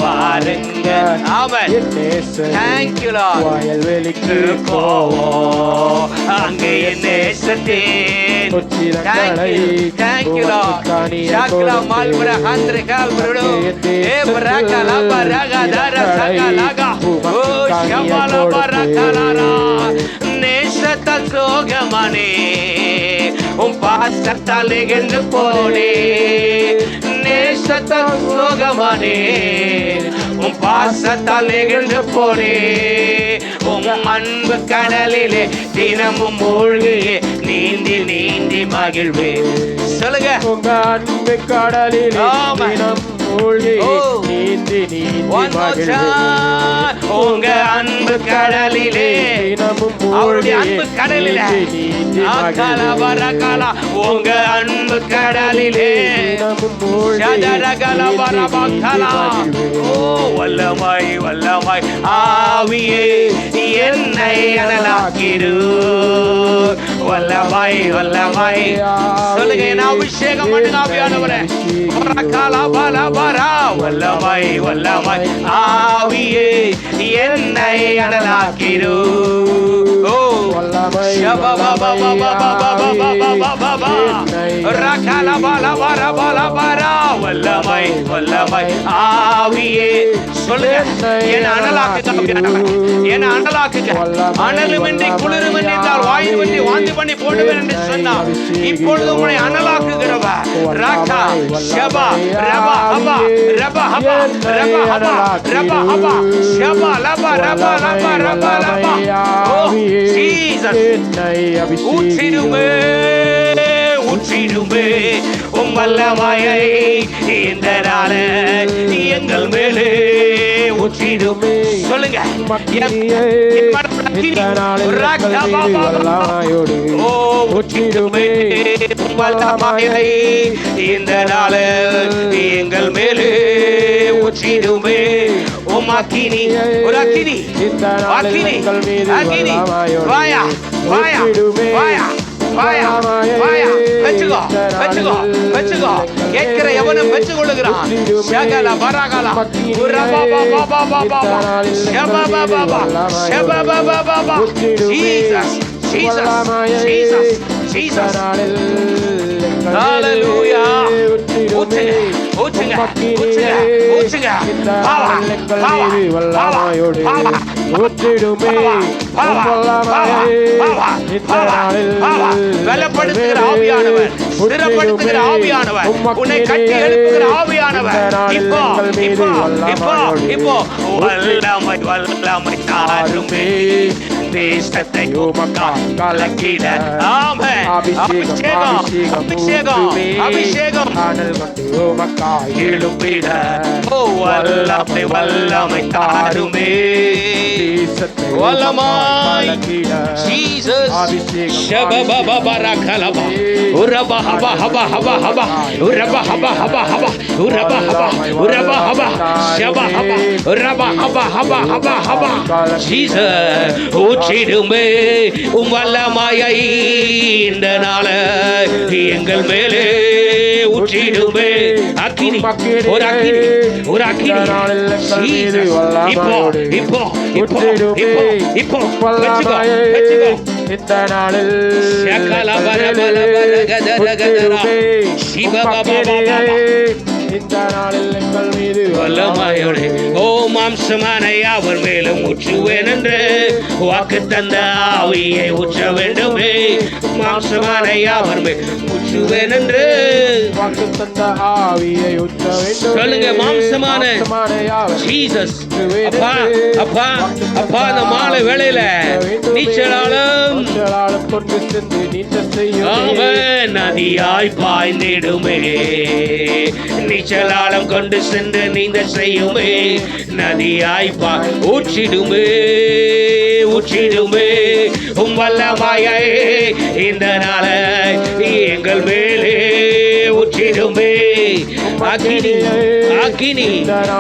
S1: வாருங்க ஆமென் thank you lord
S2: வயல்வெளிக்கு
S1: போவோம் அங்கே என் நேசத்தின் thank you lord shakla malbra handre kalbro e brakala baraga dara sakalaga o shamala barakalala நேசத்த சோகமனே உன் பாசத்தால் நிகழ்ந்து போனே நேசத்த சோகமனே உன் பாசத்தால் நிகழ்ந்து போனே உன் அன்பு கடலிலே தினமும் மூழ்கியே நீந்தி நீந்தி மகிழ்வே சொல்லுங்க
S2: உங்க அன்பு கடலிலே தினம் மூழ்கி நீந்தி நீந்தி மகிழ்வே
S1: உங்க அன்பு கடலிலே அவருடைய அன்பு கடலிலே உங்க அன்பு கடலிலே வல்லமாய் வல்லமாய் ஆவியே என்னை அனலாக்கிரு வல்லமாய் வல்லமாய் சொல்லுங்க என்ன அபிஷேகம் பண்ணுங்க ஆவியானவரே வல்லமாய் வல்லமாய் ஆவியே என்னை அனலாக்கிரு வல்லமாய் வல்லமாய் ஆவியே சொல்லுங்க என்ன அனலாக்குங்க என்ன அனலாக்குங்க அனலுமின்றி குளிருமின்றி என்றால் வாயுமின்றி வாந்தி பண்ணி போடுவேன் என்று சொன்னார் இப்பொழுது உங்களை அனலாக்குகிறவ ராகா ஷபா ரபா ஹபா ரபா ஹபா ரபா ஹபா ரபா ஹபா ஷபா லபா ரபா லபா ரபா லபா ஓ ஜீசஸ் ஊற்றிடுமே ஊற்றிடுமே வல்லமையை இந்த நாள எங்கள் மேலே ஊற்றிடுமே சொல்லுங்க அக்கினி
S2: இந்த நாளில் எங்கள் மீது வல்லமையோடு ஊற்றிடுமே
S1: வல்லமையை இந்த நாளில் எங்கள் மேலே ஊற்றிடுமே உம் அக்கினி ஒரு அக்கினி அக்கினி அக்கினி வாயா வாயா வாயா வாயா வாயா வெச்சுகோ வெச்சுகோ வெச்சுகோ கேட்கிற எவனும் வெச்சு கொள்ளுகிறான் ஷகல பரகல உரபா பாபா பாபா பாபா ஷபா பாபா பாபா ஷபா பாபா பாபா Jesus Jesus Jesus Jesus hallelujah ஊற்றுங்க ஊற்றுங்க ஊற்றுங்க ஊற்றுங்க பாவா பாவா
S2: வல்லமையோடு ஊற்றிடுமே
S1: பலப்படுத்துகிற ஆவியானவர் ஸ்திரப்படுத்துகிற ஆவியானவர் உன்னை கட்டி எழுப்புகிற ஆவியானவர் இப்போ இப்போ இப்போ இப்போ வல்லமை வல்லமை தாருமே தேசத்தை உமக்காய் கலக்கிட ஆமென் அபிஷேகம் அபிஷேகம் அபிஷேகம்
S2: ஆனல் கொண்டு உமக்காய்
S1: எழுப்பிட ஓ வல்லமை வல்லமை தாருமே
S2: தேசத்தை
S1: வல்லமாய் ஜீசஸ் ஷபபப பரகலபா உரபா ஹபா ஹபா ஹபா ஹபா உரபா ஹபா ஹபா ஹபா உரபா ஹபா உரபா ஹபா ஷபா ஹபா உரபா ஹபா ஹபா ஹபா ஹபா ஜீசஸ் ஊற்றிடுமே உம் வல்லமையை இந்த நாள எங்கள் மேலே ஊற்றிடுமே அக்கினி ஒரு அக்கினி ஒரு அக்கினி ஜீசஸ் இப்போ இப்போ இப்போ இப்போ இப்போ வெச்சுகோ வெச்சுகோ
S2: இந்த நாளில்
S1: ஷகல பரபல பரகதரகதரா சிவபபபபப
S2: இந்த நாளில் எங்கள் மீது
S1: வல்லமையோடு ஓ மாம்சமான யாவர் மேலும் ஊற்றுவேன் என்று வாக்கு தந்த ஆவியை ஊற்ற வேண்டுமே மாம்சமான யாவர் மேல் ஊற்றுவேன் என்று
S2: வாக்கு தந்த ஆவியை ஊற்ற வேண்டும்
S1: சொல்லுங்க மாம்சமான ஜீசஸ் அப்பா அப்பா அப்பா இந்த மாலை வேளையில நீச்சலாலும்
S2: கொண்டு சென்று நீச்சல் செய்யும்
S1: அவன் நதியாய் பாய்ந்திடுமே நீச்சலாலம் கொண்டு சென்று நீந்த செய்யுமே நதியாய் ஊற்றிடுமே ஊற்றிடுமே உம் வல்லமையை இந்த நாளை எங்கள் மேலே ஊற்றிடுமே அக்கினி அக்கினி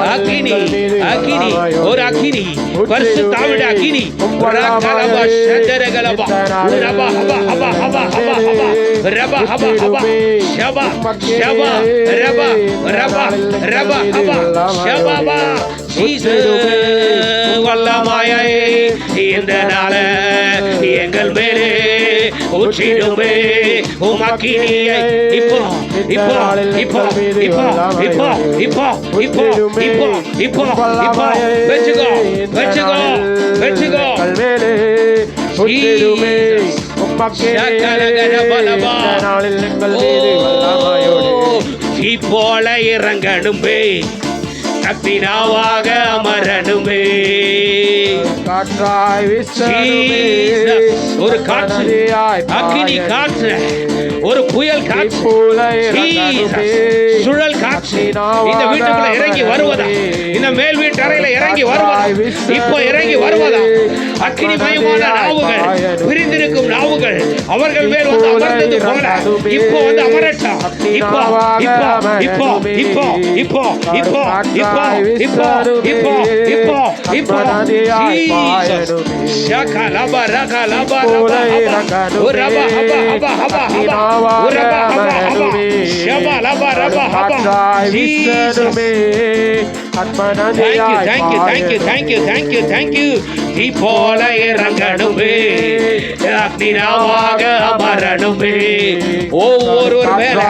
S1: அக்கினி அக்கினி ஒரு அக்கினி பரிசுத்தாவிட அக்கினி ரகலபா சந்தரகலபா ரபா ஹபா ஹபா ஹபா ஹபா ஹபா ரபா ஹபா ஹபா ஷபா ஷபா ரபா ரபா ரபா ஹபா ஷபா ஜீசஸ் வல்லமையை இந்த நாளை எங்கள் மேலே ஊற்றிடுமே உம் அக்கினியை இப்போ இப்போ இப்போ இப்போ இப்போ இப்போ இப்போ இப்போ இப்போ இப்போ வெச்சுகோ வெச்சுகோ வெச்சுகோ
S2: ஊற்றிடுமே
S1: போல இறங்கணுமே கத்தினாவாக அமரணுமே
S2: காற்றாய்
S1: ஒரு காற்று அக்கினி காற்று ஒரு புயல் காற்று சுழல் காற்று இந்த வீட்டுக்குள்ள இறங்கி வருவதா இந்த மேல் வீட்டு அறையில இறங்கி வருவதா இப்போ இறங்கி வருவதா அக்கினிமயமான நாவுகள் பிரிந்திருக்கும் நாவுகள் அவர்கள் மேல் வந்து அமர்ந்தது போல இப்போ வந்து அமரட்டும் இப்போ இப்போ இப்போ இப்போ இப்போ இப்போ இப்போ இப்போ இப்போ இப்போ இப்போ ஷகலபா ரகலபா ரபா ஹபா ஹபா ஹபா ஹபா ரபா ஹபா ஹபா ஷபா லபா ரபா ஹபா Thank you, thank you, thank you, thank you, thank you. போல இறங்கணுமே அக்னினாவாக அமரணுமே ஒவ்வொரு மேல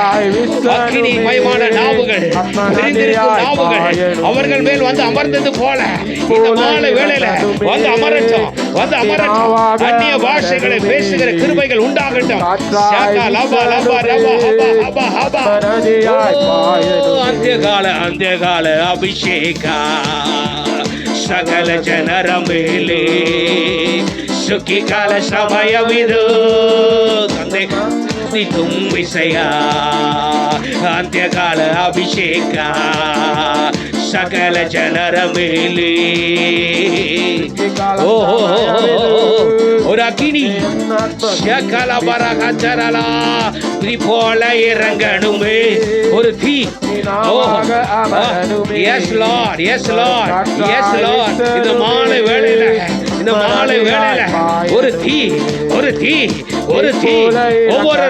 S1: அக்னி மயமான நாவுகள் பிரிந்திருக்கும் நாவுகள் அவர்கள் மேல் வந்து அமர்ந்தது போல இந்த மாலை வேளையில வந்து அமரட்டும் வந்து அமரட்டும் அந்நிய பாஷைகளை பேசுகிற கிருபைகள் உண்டாகட்டும் ಅಂತ್ಯಕಾಲ ಅಭಿಷೇಕ ಸಕಲ ಜನರ ಮೇಲೆ ಸುಖಿ ಕಾಲ ಸಮಯವಿದು ತಂದೆ
S3: ನಿತುಂಬಿಸೆಯ ಅಂತ್ಯಕಾಲ ಅಭಿಷೇಕ ಸಕಲ ಜನರ ಮೇಲೆ ஒரு அக்கினி சகல பரகச்சரலா திரிபோல இறங்கணுமே ஒரு தீ yes lord yes lord yes lord இந்த மாலை வேளையில ஒரு தீ ஒரு தீ ஒரு தீ ஒவ்வொரு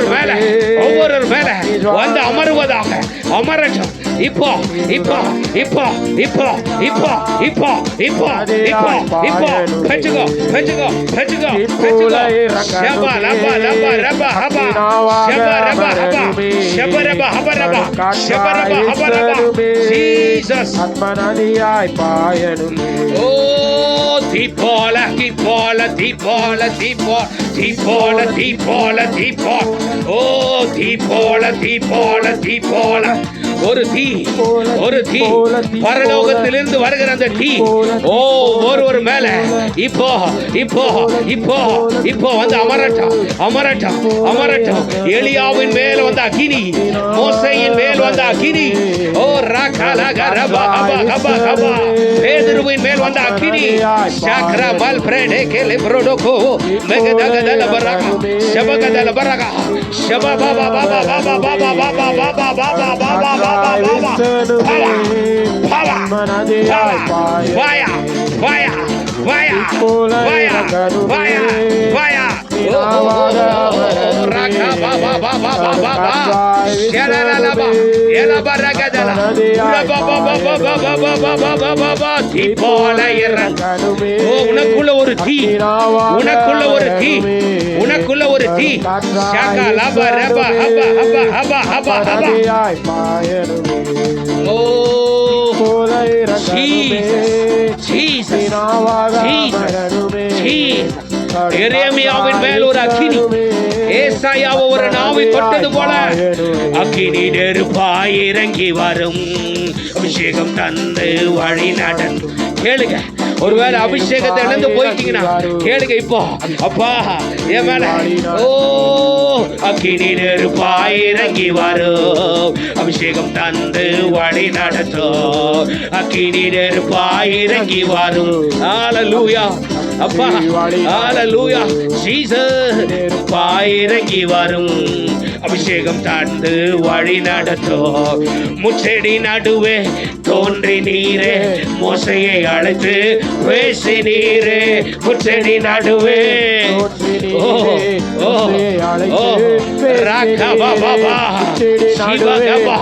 S3: மேல வந்து அமருவதாக அமரட்டும் இப்போ இப்போ இப்போ இப்போ இப்போ இப்போ இப்போ இப்போ இப்போ பெச்சுகோ பெச்சுகோ பெச்சுகோ பெச்சுகோ ஷபா லபா லபா ரபா ஹபா ஷபா ரபா ஹபா ஷபா ரபா ஹபா ரபா ஷபா ரபா ஹபா ரபா ஜீசஸ்
S2: ஆத்மநதியாய் பாயணும்
S3: ஓ தீபோல தீபோல தீபோல தீபோல தீபோல தீபோல தீபோல ஓ தீபோல தீபோல தீபோல ஒரு தீ பரலோகத்திலிருந்து வருகிற அந்த தீ ஓ ஒரு மேல இப்போ இப்போ இப்போ இப்போ வந்து அமரட்டும் அமரட்டும் அமரட்டும் எலியாவின் மேல் வந்த அக்கினி மோசேயின் மேல் வந்த அக்கினி ஓ ரகலகரபா ஹபா ஹபா ஹபா பேதுருவின் மேல் வந்த அக்கினி சக்ர மல் பிரேடே கேலே புரோடோகோ மெகதகதல பரகா ஷபகதல பரகா ஷபா பாபா பாபா பாபா பாபா பாபா பாபா பாபா பாபா உனக்குள்ள ஒரு தீ உனக்குள்ள ஒரு தீ உனக்குள்ள ஒரு தீ ஷாகா லபா ரபா ஹபா ஹபா ஹபா ஹபா ஹபா ஓ எரேமியாவின் மேல் ஒரு அக்கினி ஏசாயாவை ஒரு நாவை தொட்டது போல அக்கினி நெருப்பாய் இறங்கி வரும் அபிஷேகம் தந்து வழி நடந்து கேளுங்க ஒருவேளை அபிஷேகத்தை இழந்து போயிட்டீங்கன்னா கேளுங்க இப்போ அப்பா என் மேல ஓ அக்கினி நெருப்பாய் இறங்கி வரும் அபிஷேகம் தந்து வழி நடத்தும் அக்கினி நெருப்பாய் இறங்கி வரும் ஹல்லேலூயா அப்பா ஹல்லேலூயா ஜீசஸ் நெருப்பாய் இறங்கி வரும் அபிஷேகம் தந்து வழி நடத்தும் முச்செடி நடுவே தோன்றி நீரே மோசையை அழைத்து பேசி நீரே முச்செடி நடுவே ஓ ஓ ஓ ராகபா பாபா சிவகபா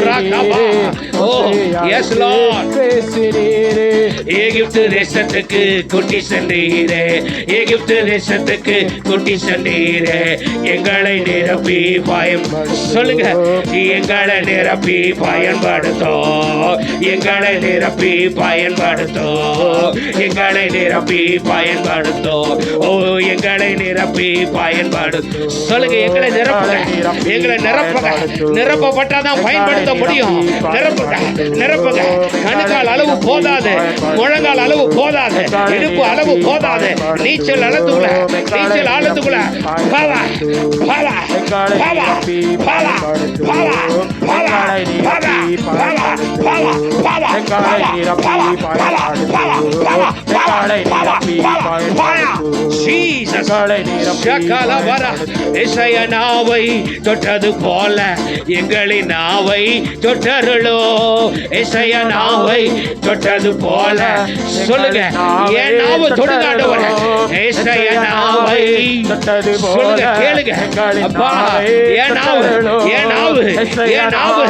S3: ராகபா ஓ எஸ் லார்ட் எகிப்து தேசத்துக்கு கூட்டி சென்றீரே எகிப்து தேசத்துக்கு கூட்டி சென்றீரே எங்களை நிரப்பி பயம் சொல்லுங்க எங்களை நிரப்பி பயன்படுத்தோம் எங்களை நிரப்பி பயன்படுத்தோம் எங்களை நிரப்பி பயன்படுத்தோம் ஓ எங்களை நிரப்பி பயன்படுத்தும் சொல்லுங்க எங்களை நிரப்புங்க எங்களை நிரப்புங்க நிரப்பப்பட்டாதான் பயன்படுத்த முடியும் நிரப்புங்க நிரப்புங்க கணுக்கால் அளவு போதாது முழங்கால் அளவு போதாது இடுப்பு அளவு போதாது நீச்சல் அளத்துக்குள்ள நீச்சல் ஆழத்துக்குள்ள பாவா பாவா பாவா பாவா பாவா பாவா பாவா பாவா பாவா பாவா நாவை தொட்டது போல எங்களின் நாவை தொட்டருளோ இசைய நாவை தொட்டது போல சொல்லுங்க என் நாவை தொடுங்க ஆண்டவரே இசைய நாவை சொல்லுங்க கேளுங்க அப்பா என் நாவு என் நாவு என் நாவு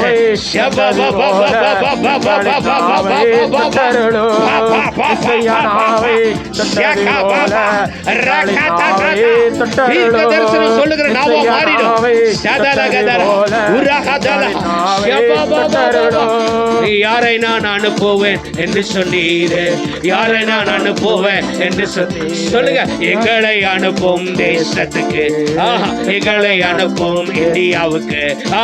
S3: சொல்லுகிற நாவா மாறிடும் யாரை நான் அனுப்புவேன் என்று சொன்னீரே யாரை நான் அனுப்புவேன் என்று சொல்லுங்க எங்களை அனுப்பும் தேசத்துக்கு எங்களை அனுப்பும் இந்தியாவுக்கு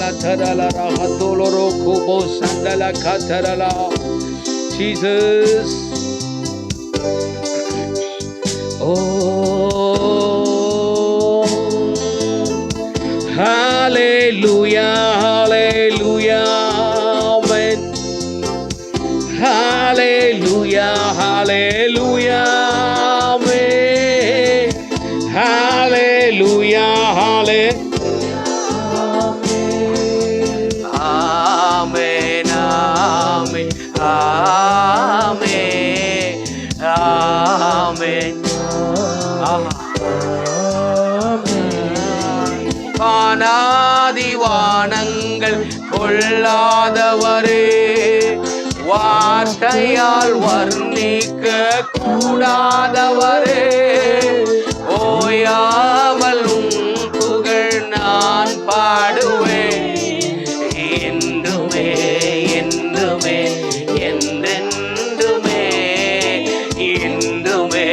S3: Sandala Tarala Hatoloro Kubo Sandala Katarala. Jesus. Oh, hallelujah, hallelujah, amen. Hallelujah, hallelujah, amen. Hallelujah, hallelujah.
S1: Amen, amen, amen, amen. வானாதி வானங்கள் கொள்ளாதவரே, வார்த்தையால் வர்ணிக்க கூடாதவரே, ஓயாமல் உம் புகழ் நான் பாடுவேன் என்றுமே என்றுமே என்றென்றுமே என்றுமே.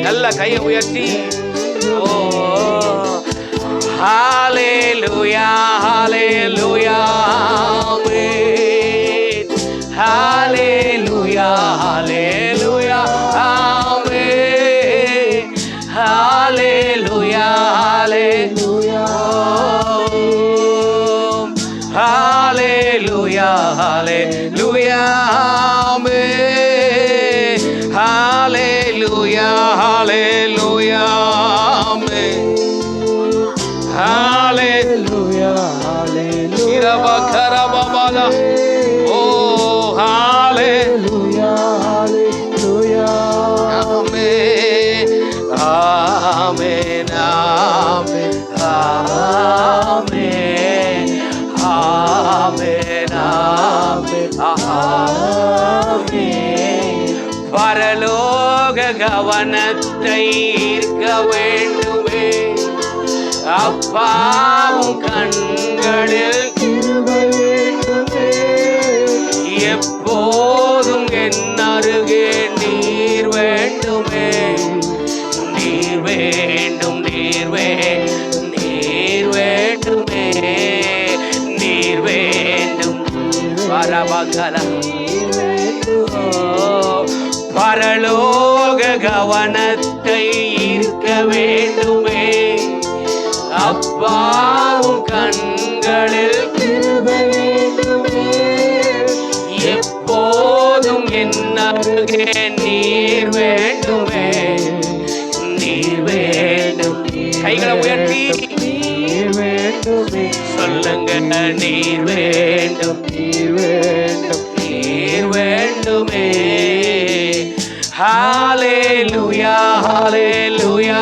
S1: நல்ல கையை உயர்த்தி ஓ hallelujah, hallelujah, amen. Hallelujah, hallelujah, amen. Hallelujah, hallelujah, hallelujah, hallelujah, amen. Hallelujah, hallelujah, amen. Hallelujah, hallelujah. Oh, hallelujah, hallelujah. Amen, amen, amen, amen, amen, amen, amen. பரலோக கவனத்தை ஈர்க்க வேண்டுமே, அப்பாவும் கண்களில் கிருபை வேண்டுமே, எப்போதும் என் அருகே நீர் வேண்டுமே, நீர் வேண்டும், நீர் வேண்டும், நீர் வேண்டுமே, நீர் வேண்டும். பரவகலம் பரலோக கவனத்தை ஈர்க்க வேண்டுமே, அப்பாவும் கண்களில் கிருபை வேண்டுமே, எப்போதும் என் அருகே நீர் வேண்டுமே, நீர் வேண்டும். கைகளை உயர்த்தி
S2: நீர் வேண்டுமே,
S1: சொல்லுங்க, நீர் வேண்டும்,
S2: நீர் வேண்டும்,
S1: நீர் வேண்டுமே. ஹalleluya, ஹalleluya,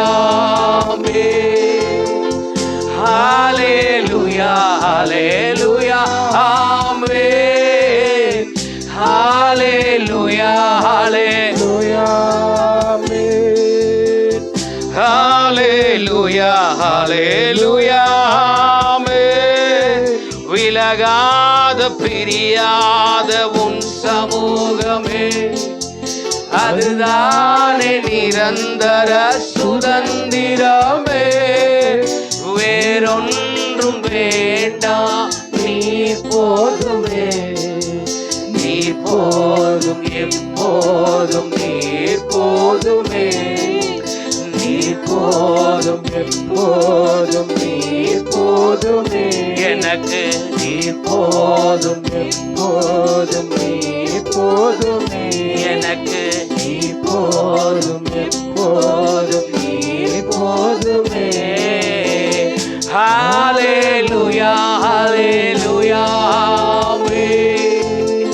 S1: ஹalleluya, ஹalleluya, ஆமென். ஹalleluya, ஹalleluya, ஹalleluya, ஹalleluya, ஆமென். விலகாத பிரியாத உன் சமூகமே, அதுதானே நிரந்தர சுதந்திரமே. வேறொன்றும் வேண்டாம், நீர் போதுமே, நீர் போதும், எப்போதும் நீர் போதுமே, நீர் போதும், எப்போதும் நீர் போதுமே. எனக்கு நீர் போதும், எப்போதும் நீர் போதுமே. எனக்கு நீர் போதும், எப்போதும் நீர் போதுமே. ஹalleluya, ஹalleluya, ஆமென்.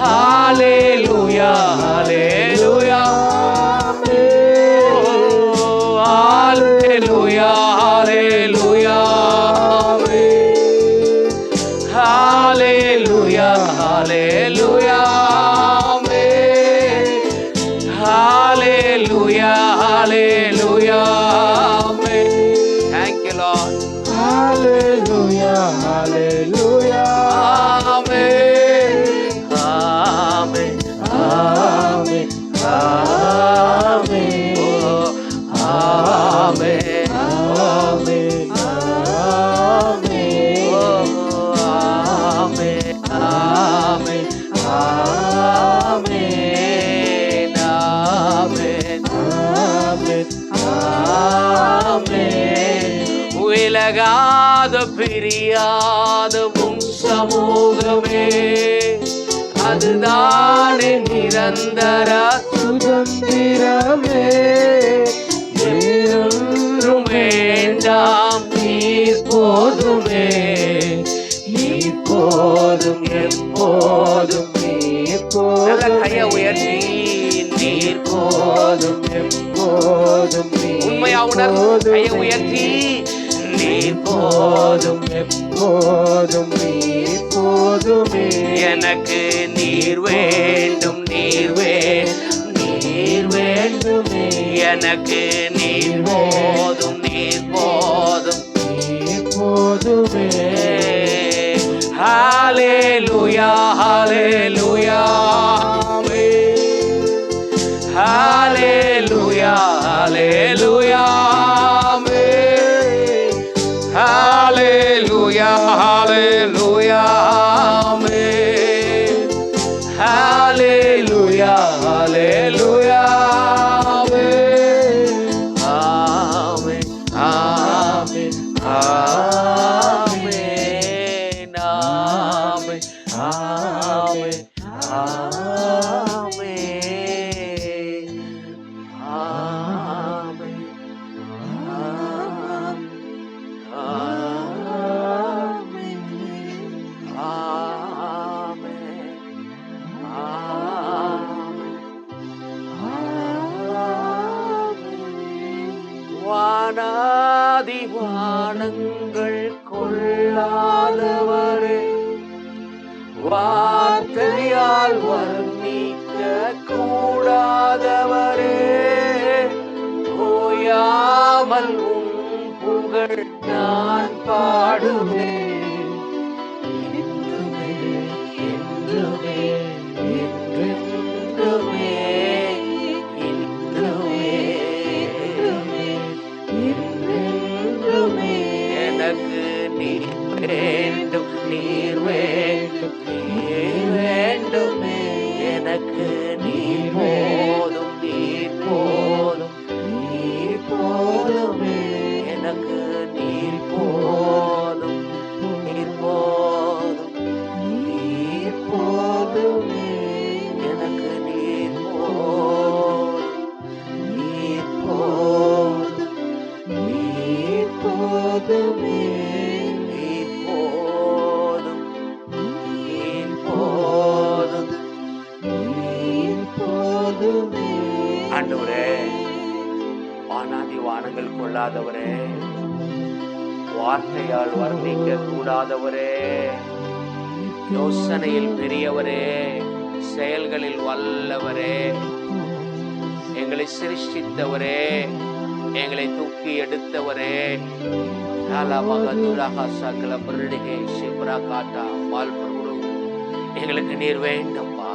S1: ஹalleluya, ஹalleluya, ஹalleluya, ஹalleluya, ஹalleluya, ஹalleluya, ஹalleluya, ஹalleluya. Thank you, Lord.
S2: Hallelujah, hallelujah,
S1: Amen. Amen.
S2: amen, amen,
S1: Oh, Amen.
S2: amen, amen,
S1: Oh, Amen. Amen. Amen. Amen.
S2: amen,
S1: ஆமென். விலகாத பிரியாத உன் சமூகமே, அதுதானே நிரந்தர
S2: சுதந்திரமே.
S1: வேறொன்றும் வேண்டாம், நீர் போதுமே, நீர் போதும், எப்போதும்
S2: நீர்
S1: நல்ல
S2: போதுமே,
S1: கையை உயர்த்தி நீர் போதும்,
S2: எப்போதும் நீர்
S1: உண்மையா உணர்வு கையை உயர்த்தி நீர் போதும்,
S2: எப்போதும் நீர் போதுமே.
S1: எனக்கு நீர் வேண்டும், நீர் வேண்டும், நீர் வேண்டுமே. எனக்கு நீர் போதும், நீர் போதும்,
S2: நீர் போதுமே.
S1: ஹalleluya, ஹalleluya, ஆமென். ஹalleluya, ஹalleluya, ஆமென். ஹalleluya, ஹalleluya, ஆமென். ஹalleluya, ஹalleluya, ஆமென். ஆமென், ஆமென், ஆமென், ஆமென், ஆமென், ஆமென், வானாதி வானங்கள் கொள்ளாதவரே, வார்த்தையால் வர்ணிக்க கூடாதவரே, ஓயாமல் உன் புகழ் நான் பாடுவேன். என்றுமே, என்றுமே, என்றென்றுமே, என்றுமே, என்றென்றுமே. எனக்கு நீர் வேண்டும், நீர் வேண்டும், நீர் வேண்டுமே. எனக்கு நீர் போதும், நீர் போதும், நீர் போதுமே. எனக்கு நீர் போதும், ஆண்டவரே, வானாதி வானங்கள் கொள்ளாதவரே, வார்த்தையால் வர்ணிக்க கூடாதவரே, யோசனையில் பெரியவரே, செயல்களில் வல்லவரே, எங்களை சிருஷ்டித்தவரே, எங்களை தூக்கி எடுத்தவரே, எங்களுக்கு நீர் வேண்டும்பா,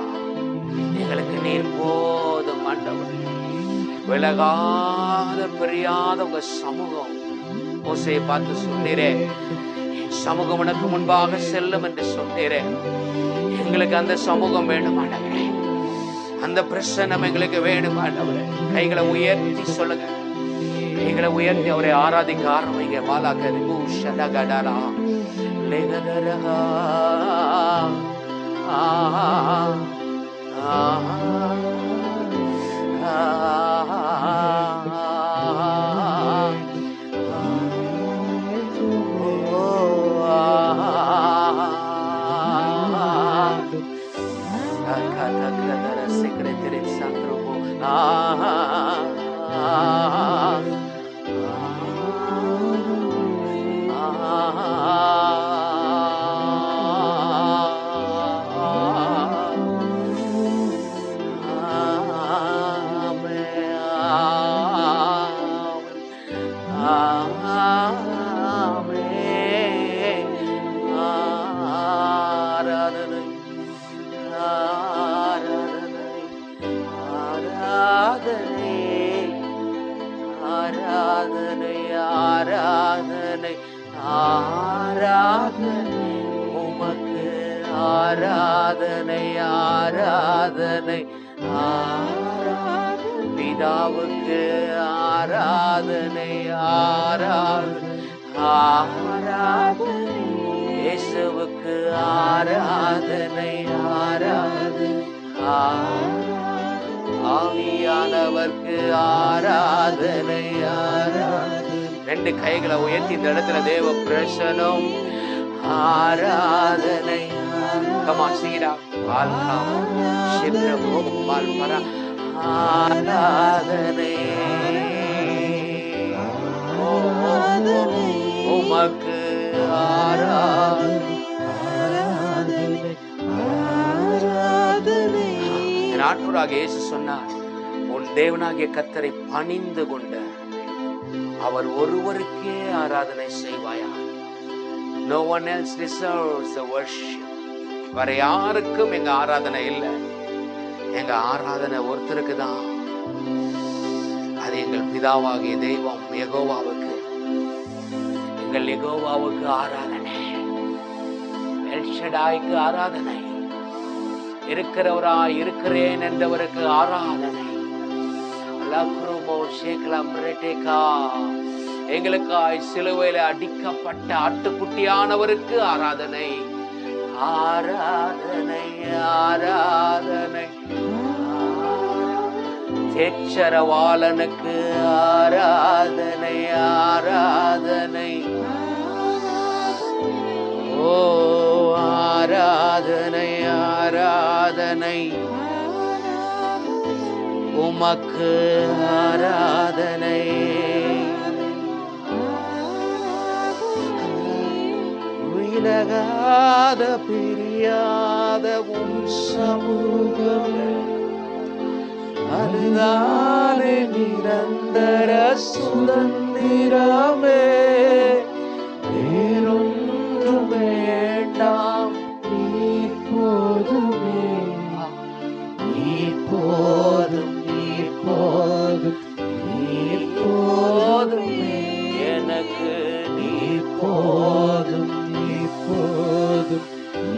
S1: எங்களுக்கு நீர் போதும் ஆண்டவரே. விலகாத பிரியாத உங்க சமூகம். மோசேயை பார்த்து சொன்னீரே, சமூகம் உனக்கு முன்பாக செல்லும் என்று சொன்னீரே. எங்களுக்கு அந்த சமூகம் வேணும் ஆண்டவரே, அந்த பிரசன்னம் எங்களுக்கு வேணும் ஆண்டவரே. கைகளை உயர்த்தி சொல்லுங்க, கைகளை உயர்த்தி அவரை ஆராதிக்க ஆரம்பிங்க. மாலாகரிபு ஷடகடரா லேகதரஹா ஆராதனை ஆராதனை ஆராதனை உமக்கு ஆராதனை ஆராதனை பிதாவுக்கு ஆராதனை ஆராதனை ஆராதனை இயேசுவுக்கு ஆராதனை ஆராதனை ஆவியானவர்க்கு ஆராதனை ஆராதனை. ரெண்டு கைகளை உயர்த்தி இந்த இடத்துல தேவ பிரசனம் ஆராதனை. கமான் சீரா ஆல்காம் சிப்ரபோ மால்பரா ஆராதனை உமக்கு ஆராதனை ஆராதனை. ஆண்டவராகிய இயேசு சொன்னார், உன் தேவனாகிய கர்த்தரை பணிந்து கொண்ட அவர் ஒருவருக்கே ஆராதனை செய்வாயா. No one else deserves the worship. வேற யாருக்கும் எங்க ஆராதனை இல்லை, எங்க ஆராதனை ஒருத்தருக்கு தான். அது எங்கள் பிதாவாகிய தெய்வம் யெகோவாவுக்கு. எங்கள் யெகோவாவுக்கு ஆராதனை, எல் ஷடாய்க்கு ஆராதனை, இருக்கிறவராய் இருக்கிறேன் என்றவருக்கு ஆராதனை. எங்களுக்காய் சிலுவையில அடிக்கப்பட்ட ஆட்டுக்குட்டியானவருக்கு ஆராதனை ஆராதனை ஆராதனை. தேச்சரவாளனுக்கு ஆராதனை ஆராதனை. ஓ ஆராதனை ஆராதனை உமக்கு ஆராதனை. விலகாத பிரியாத உம் சமூகம் அதுதானே நிரந்தர சுதந்திரமே. வேறொன்றும் வேண்டாம், நீர் போதுமே, நீர் போதும், நீர் போதும், நீர் போதுமே எனக்கு, நீர் போதும், நீர் போதும்,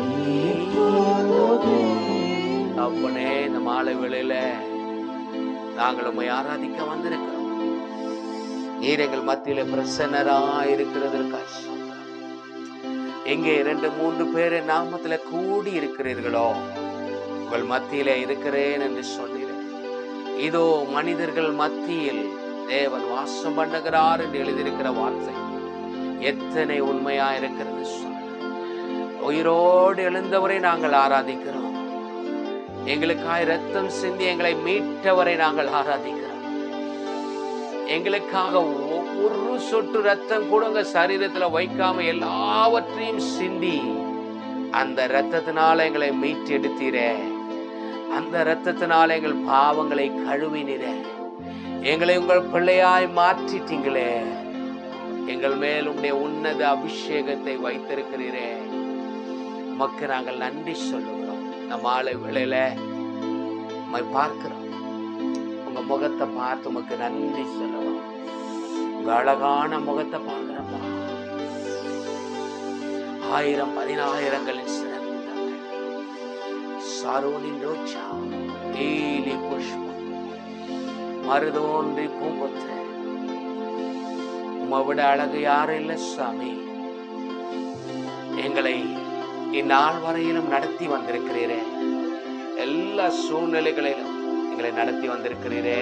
S1: நீர் போதுமே. அப்பனே, இந்த மாலை வேளையில நாங்கள் உம்மை ஆராதிக்க வந்திருக்கிறோம். நீர் எங்கள் மத்தியில பிரசன்னராய் இருக்கிறதற்காக எங்கே 2-3 பேர் நாமத்துல கூடி இருக்கிறீர்களோ உங்கள் மத்தியில இருக்கிறேன் என்று சொன்னீர்கள். இதோ மனிதர்கள் மத்தியில் தேவன் வாசம் பண்ணுகிறார் என்று எழுதியிருக்கிற வார்த்தை எத்தனை உண்மையா இருக்கிறது. உயிரோடு எழுந்தவரை நாங்கள் ஆராதிக்கிறோம். எங்களுக்காய் ரத்தம் சிந்தி எங்களை மீட்டவரை நாங்கள் ஆராதிக்கிறோம். எங்களுக்காக ஒரு சொட்டு ரத்தம் கூட உங்க சரீரத்துல வைக்காம எல்லாவற்றையும் சிந்தி அந்த ரத்தத்தினால எங்களை மீட்டெடுத்தீரே. அந்த ரத்தத்தினால எங்கள் பாவங்களை கழுவினீரே. எங்களை உங்கள் பிள்ளையாய் மாற்றிட்டீங்களே. எங்கள் மேல் உடைய உன்னத அபிஷேகத்தை வைத்திருக்கிறீரே. உமக்கு நாங்கள் நன்றி சொல்லுகிறோம். நம்ம ஆளை வேளையில பார்க்கிறோம். உங்க முகத்தை பார்த்து உமக்கு நன்றி சொல்லுவோம். உங்க அழகான முகத்தை பார்க்கிறப்பா. 1000 10,000களின் சிறந்தவள் சாரோனின் ரோஜா, ஏலி புஷ்பம், மருதோன்றி பூம்பொத்து. உம்மை விட அழகு யாரும் இல்லை சாமி. எங்களை இந்நாள் வரையிலும் நடத்தி வந்திருக்கிறீரே. எல்லா சூழ்நிலைகளிலும் எங்களை நடத்தி வந்திருக்கிறீரே.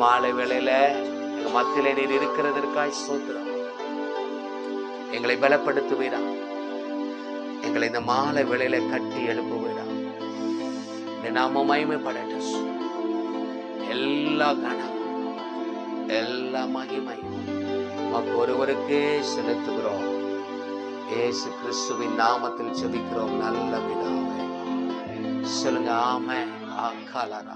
S1: மாலை வேளையில எங்க மத்தியிலே நீர் இருக்கிறதற்காய் ஸ்தோத்திரம். எங்களை பலப்படுத்துவீரா. எங்களை இந்த மாலை வேளையில கட்டி எழுப்புவீரா. இந்த நாம மகிமைப்படட்டும். எல்லா கணம் எல்லா மகிமையும் நமக்கு ஒருவருக்கே செலுத்துகிறோம். இயேசு கிறிஸ்துவின் நாமத்தில் ஜெபிக்கிறோம் நல்ல பிதாவே. சொல்லுங்க ஆமென். ஆகாலரா.